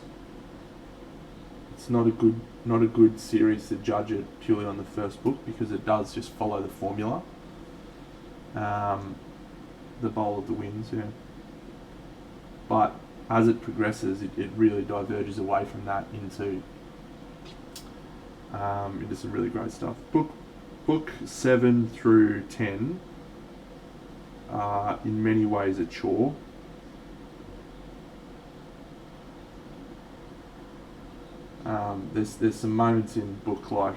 it's not a good series to judge it purely on the first book, because it does just follow the formula. The Bowl of the Winds, yeah. But as it progresses, it really diverges away from that into some really great stuff. Book 7 through 10 are in many ways a chore. There's some moments in book like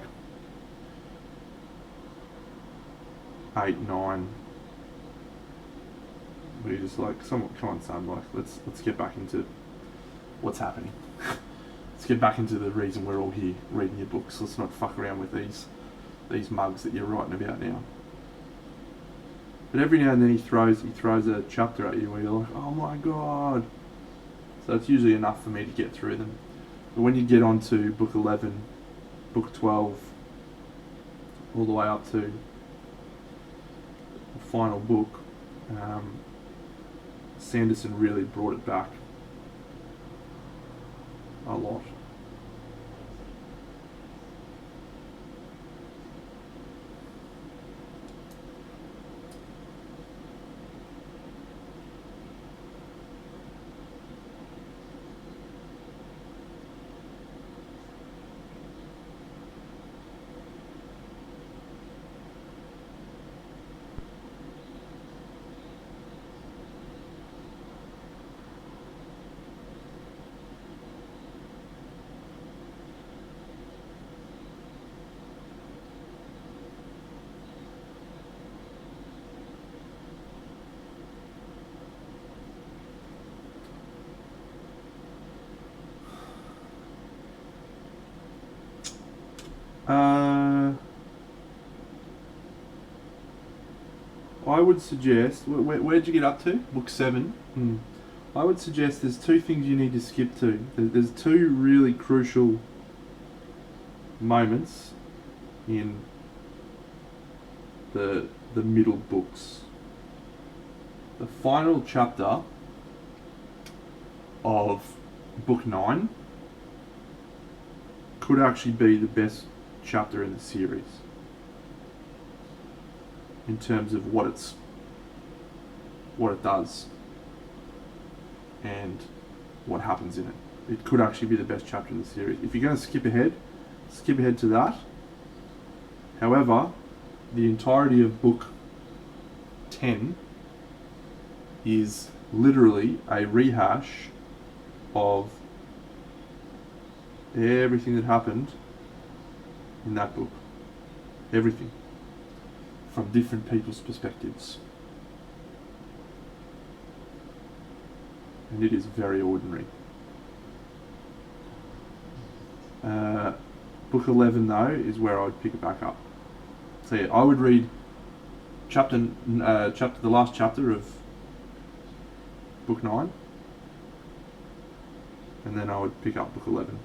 8, 9 where you're just like, come on son, like let's get back into what's happening. Let's get back into the reason we're all here reading your books. Let's not fuck around with these mugs that you're writing about now. But every now and then he throws a chapter at you where you're like, oh my god. So it's usually enough for me to get through them. But when you get on to book 11, book 12, all the way up to the final book, Sanderson really brought it back a lot. I would suggest, where'd you get up to? Book 7? I would suggest there's 2 things you need to skip to. There's 2 really crucial moments in the middle books. The final chapter of book 9 could actually be the best chapter in the series in terms of what it does and what happens in it. It could actually be the best chapter in the series. If you're going to skip ahead to that. However, the entirety of book 10 is literally a rehash of everything that happened in that book. Everything. from different people's perspectives. And it is very ordinary. Book 11 though is where I would pick it back up. So yeah, I would read the last chapter of book 9, and then I would pick up book 11.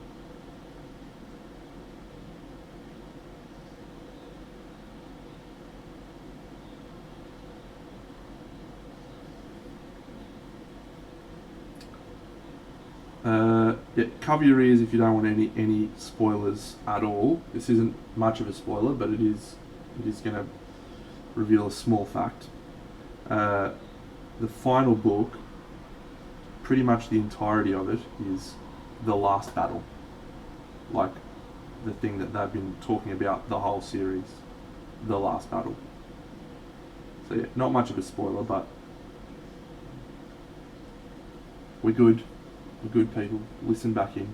Yeah, cover your ears if you don't want any spoilers at all. This isn't much of a spoiler, but it is going to reveal a small fact. The final book, pretty much the entirety of it, is the last battle. Like the thing that they've been talking about the whole series, the last battle. So yeah, not much of a spoiler, but we're good. We're good people. Listen back in.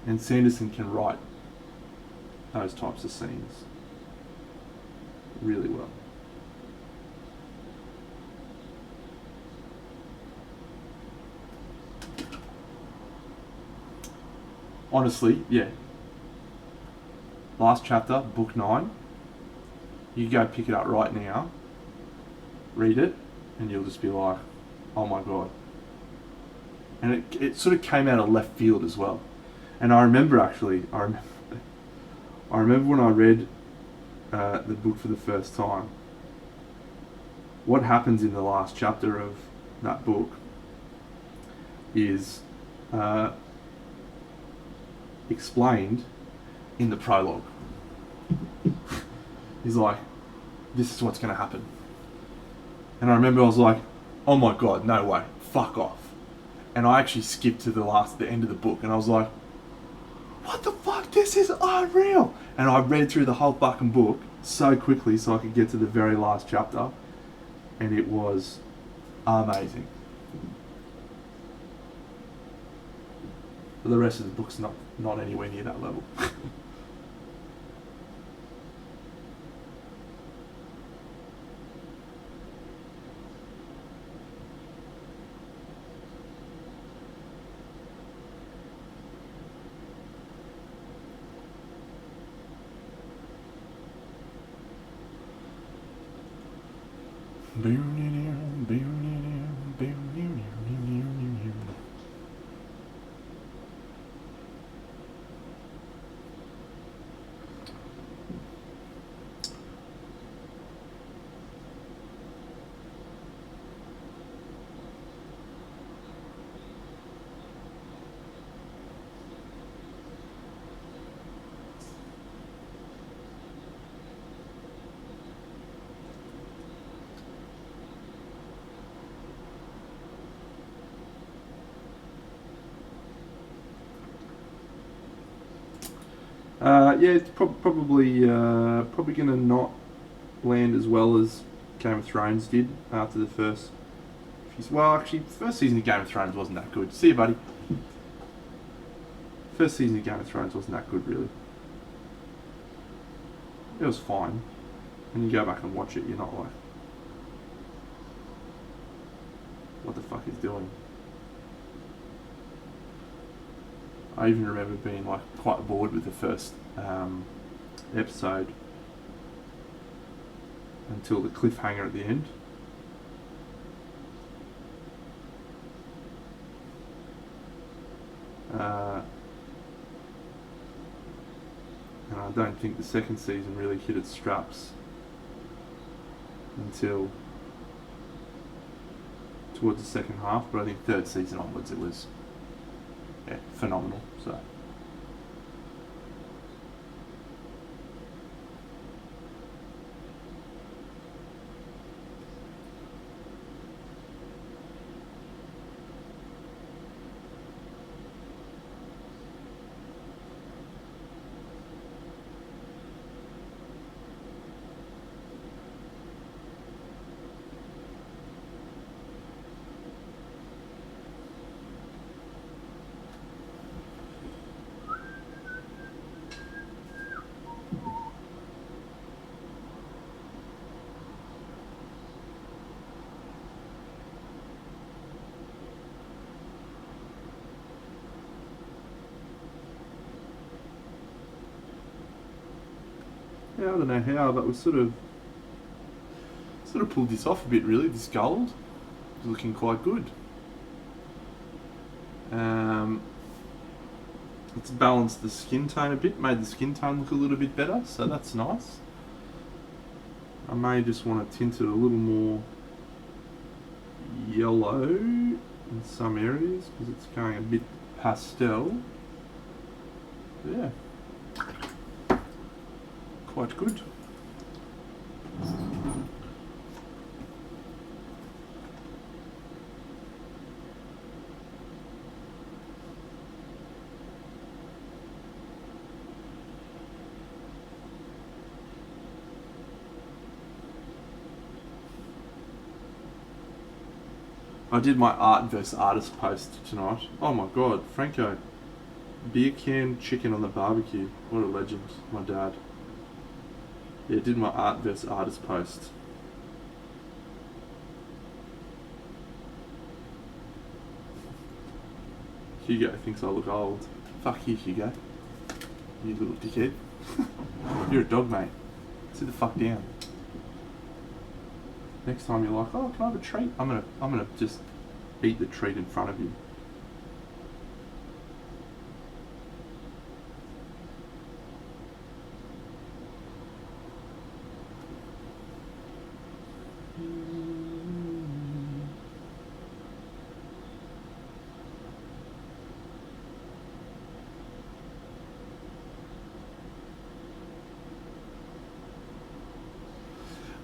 And Sanderson can write those types of scenes really well. Honestly, yeah. Last chapter, book 9. You go pick it up right now, read it, and you'll just be like, oh my god. And it sort of came out of left field as well. And I remember when I read the book for the first time, what happens in the last chapter of that book is explained in the prologue. He's like, this is what's going to happen. And I remember I was like, oh my god, no way, fuck off. And I actually skipped to the end of the book, and I was like, what the fuck, this is unreal. And I read through the whole fucking book so quickly so I could get to the very last chapter, and it was amazing. But the rest of the book's not anywhere near that level. Yeah, it's probably going to not land as well as Game of Thrones did after the first. First season of Game of Thrones wasn't that good. See you, buddy. First season of Game of Thrones wasn't that good, really. It was fine. When you go back and watch it, you're not like, what the fuck is doing? I even remember being like quite bored with the first episode until the cliffhanger at the end. And I don't think the second season really hit its straps until towards the second half, but I think third season onwards it was phenomenal. So don't know how, but we sort of pulled this off a bit really. This gold is looking quite good. It's balanced the skin tone a bit, made the skin tone look a little bit better, so that's nice. I may just want to tint it a little more yellow in some areas because it's going a bit pastel. Yeah, quite good. I did my art versus artist post tonight. Oh my god, Franco. Beer can chicken on the barbecue. What a legend, my dad. Yeah, did my art versus artist post. Hugo thinks I look old. Fuck you, Hugo. You little dickhead. You're a dog, mate. Sit the fuck down. Next time you're like, oh, can I have a treat? I'm gonna just eat the treat in front of you.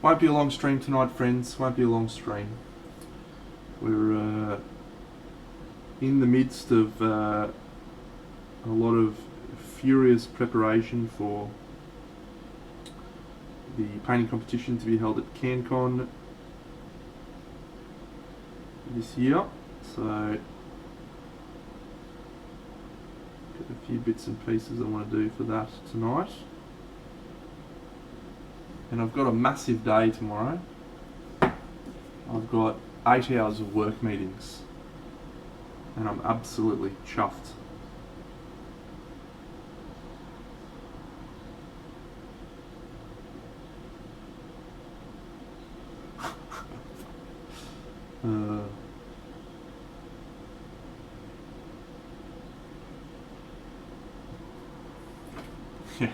Won't be a long stream tonight, friends. Won't be a long stream. We're in the midst of a lot of furious preparation for the painting competition to be held at CanCon this year. So, got a few bits and pieces I want to do for that tonight. And I've got a massive day tomorrow. I've got 8 hours of work meetings. And I'm absolutely chuffed. Yeah.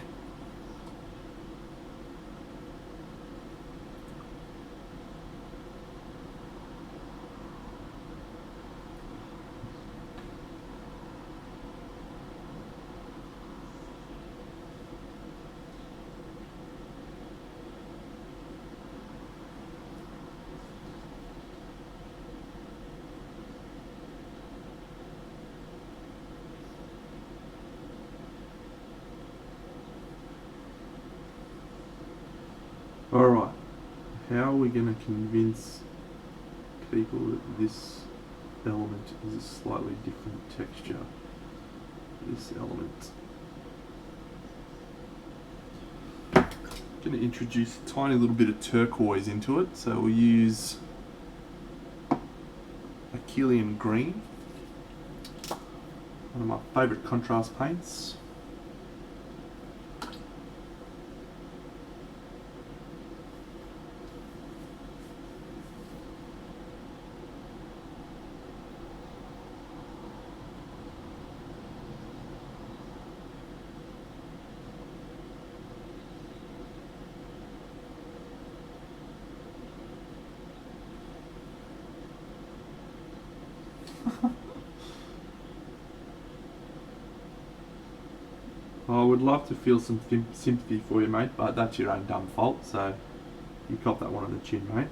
Alright, how are we going to convince people that this element is a slightly different texture? This element. I'm going to introduce a tiny little bit of turquoise into it, so we'll use Achillean green, one of my favourite contrast paints. I would love to feel some sympathy for you, mate, but that's your own dumb fault, so you cop that one on the chin, mate.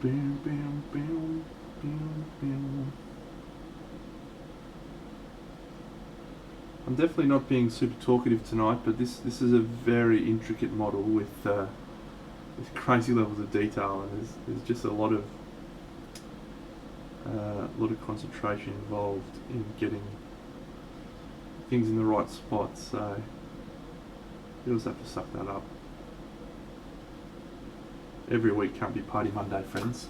Bam, bam, bam, bam, bam. I'm definitely not being super talkative tonight, but this is a very intricate model with crazy levels of detail, and there's just a lot of concentration involved in getting things in the right spot. So you just have to suck that up. Every week can't be Party Monday, friends.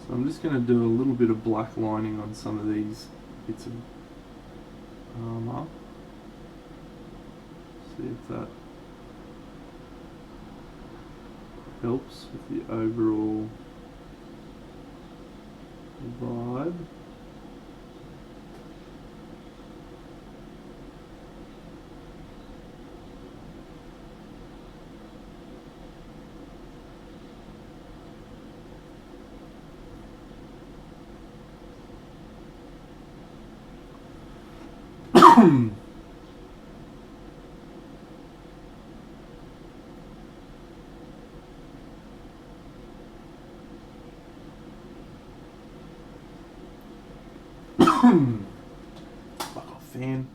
So I'm just going to do a little bit of black lining on some of these bits of armour. See if that helps with the overall vibe. Fuck off, fan.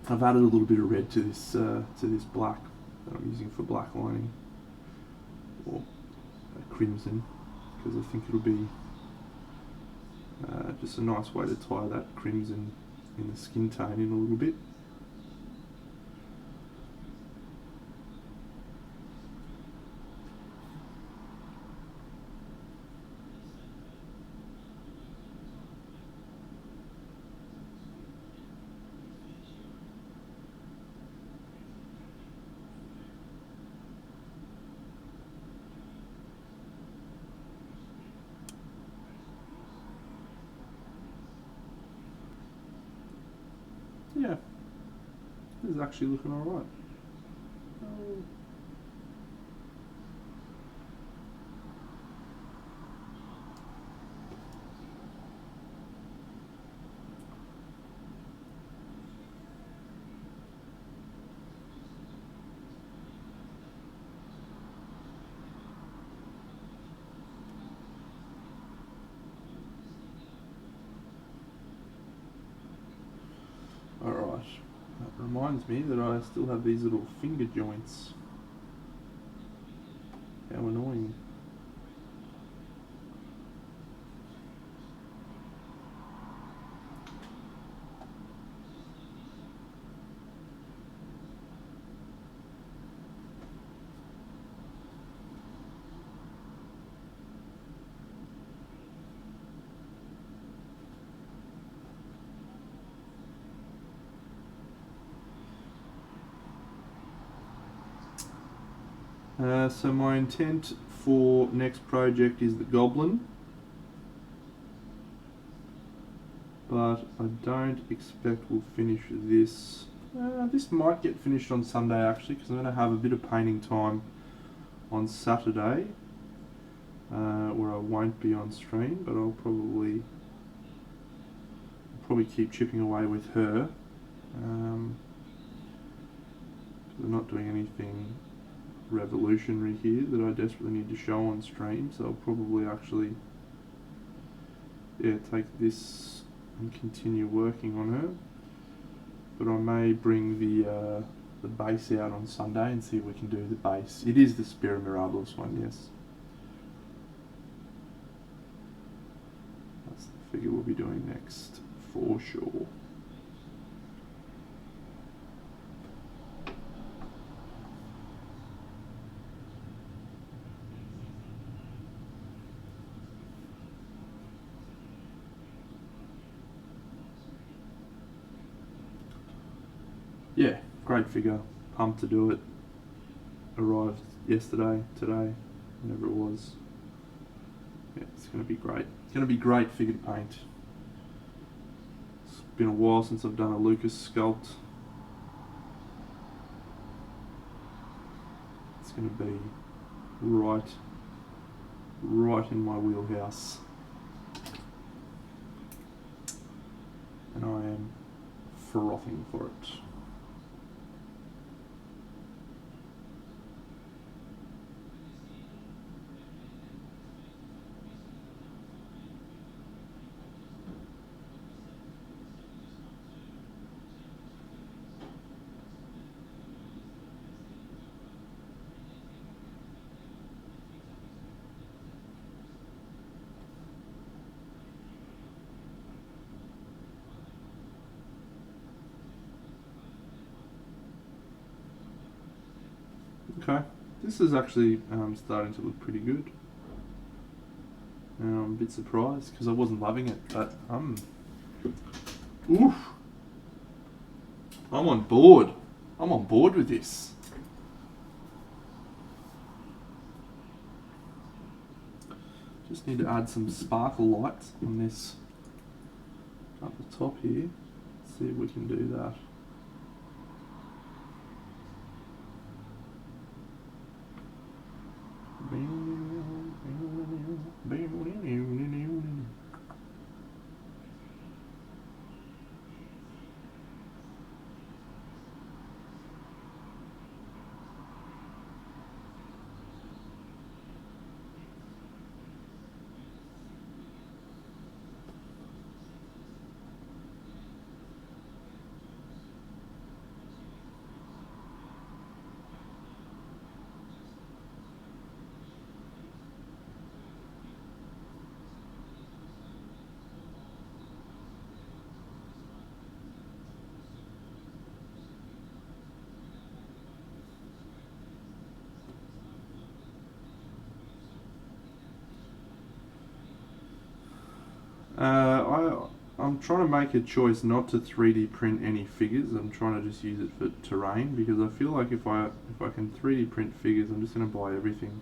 I've added a little bit of red to this black that I'm using for black lining, or crimson, because I think it'll be just a nice way to tie that crimson in the skin tone in a little bit. Yeah, this is actually looking alright. Alright, that reminds me that I still have these little finger joints. How annoying. So my intent for next project is the goblin, but I don't expect we'll finish this. This might get finished on Sunday actually, because I'm going to have a bit of painting time on Saturday, where I won't be on stream, but I'll probably keep chipping away with her. We're not doing anything revolutionary here that I desperately need to show on stream, so I'll probably actually take this and continue working on her. But I may bring the base out on Sunday and see if we can do the base. It is the Spira Mirabilis one, yes. That's the figure we'll be doing next, for sure. Yeah, great figure. Pumped to do it. Arrived yesterday, today, whenever it was. Yeah, it's going to be great. It's going to be great figure to paint. It's been a while since I've done a Lucas sculpt. It's going to be right in my wheelhouse. And I am frothing for it. Okay, this is actually starting to look pretty good. I'm a bit surprised because I wasn't loving it, but oof, I'm on board. I'm on board with this. Just need to add some sparkle lights on this up the top here. See if we can do that. I'm trying to make a choice not to 3D print any figures. I'm trying to just use it for terrain because I feel like if I can 3D print figures, I'm just going to buy everything.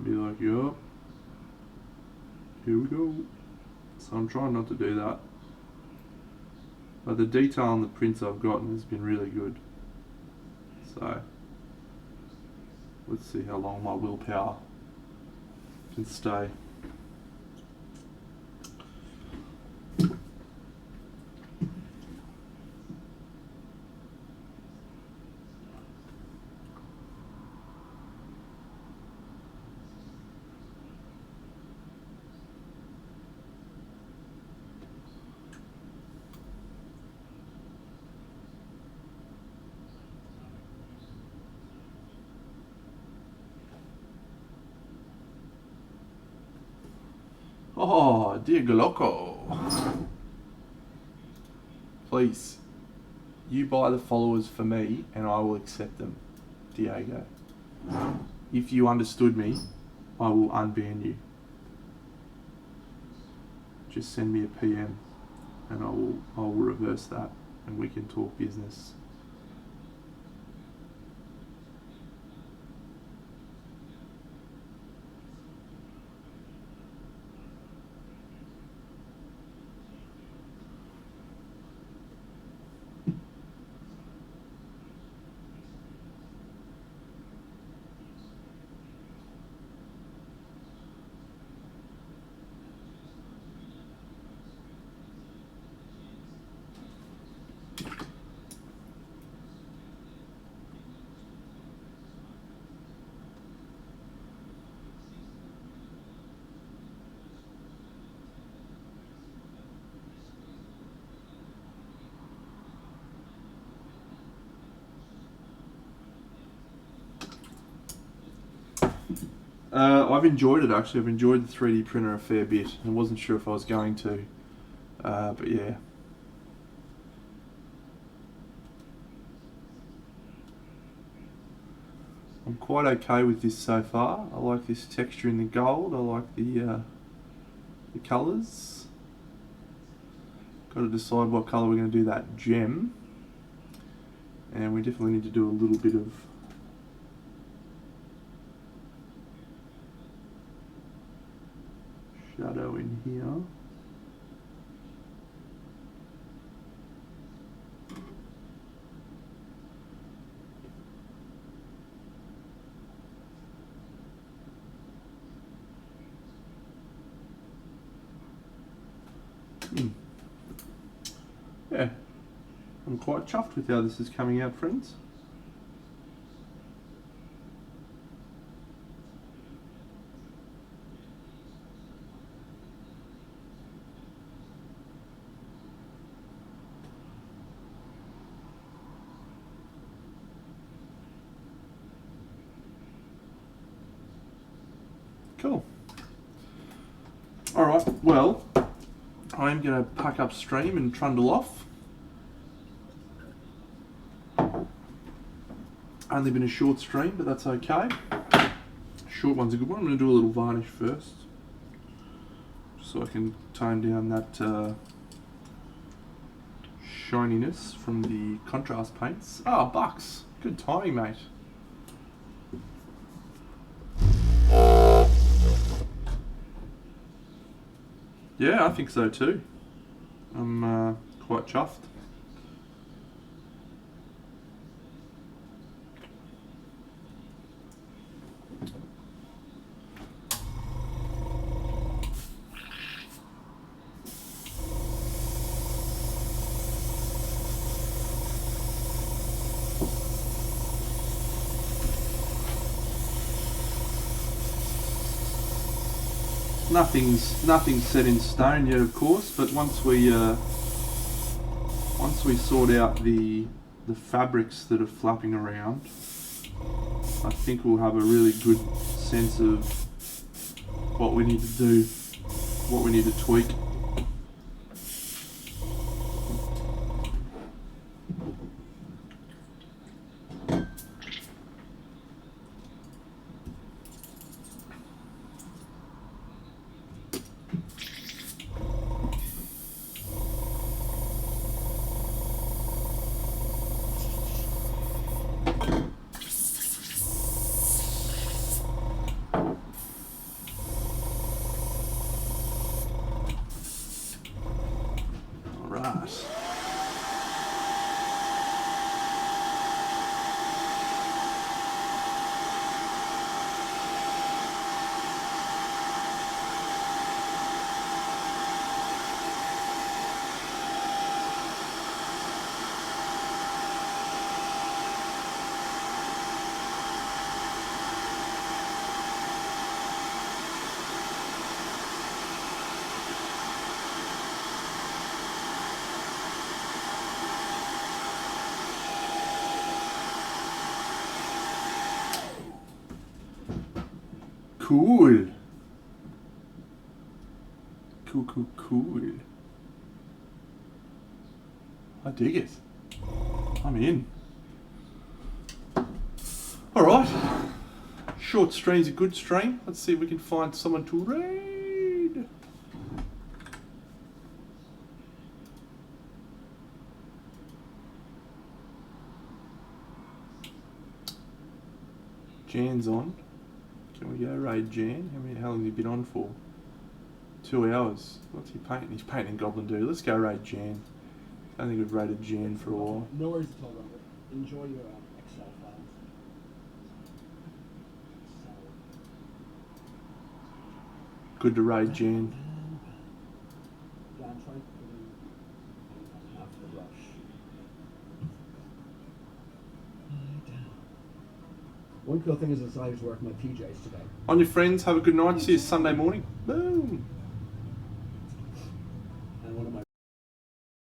Be like, yup, here we go. So I'm trying not to do that. But the detail on the prints I've gotten has been really good. So let's see how long my willpower can stay. Oh, Diego Loco. Please, you buy the followers for me and I will accept them, Diego. If you understood me, I will unban you. Just send me a PM and I will reverse that and we can talk business. I've enjoyed it actually. I've enjoyed the 3D printer a fair bit. I wasn't sure if I was going to, but yeah. I'm quite okay with this so far. I like this texture in the gold. I like the colours. Got to decide what colour we're going to do that gem, and we definitely need to do a little bit of shadow in here. Yeah, I'm quite chuffed with how this is coming out, friends. Cool. Alright, well, I'm going to pack up stream and trundle off. Only been a short stream, but that's okay. Short one's a good one. I'm going to do a little varnish first, so I can tone down that shininess from the contrast paints. Ah, bucks. Good timing, mate. Yeah, I think so too. I'm quite chuffed. Nothing's set in stone yet, of course, but once we sort out the fabrics that are flapping around, I think we'll have a really good sense of what we need to do, what we need to tweak. Cool. Cool. I dig it. I'm in. Alright. Short stream's a good stream. Let's see if we can find someone to raid. Jan's on. Can we go raid Jan? How long has he been on for? 2 hours. What's he painting? He's painting Goblin Dude. Let's go raid Jan. I don't think we've raided Jan for a while. No worries at all, Robert. Enjoy your Excel files. Good to raid Jan. Yeah, I'm trying to put in half the rush. One cool thing is I decided to wear my PJs today. On your friends, have a good night. See you Sunday morning. Boom. And one of my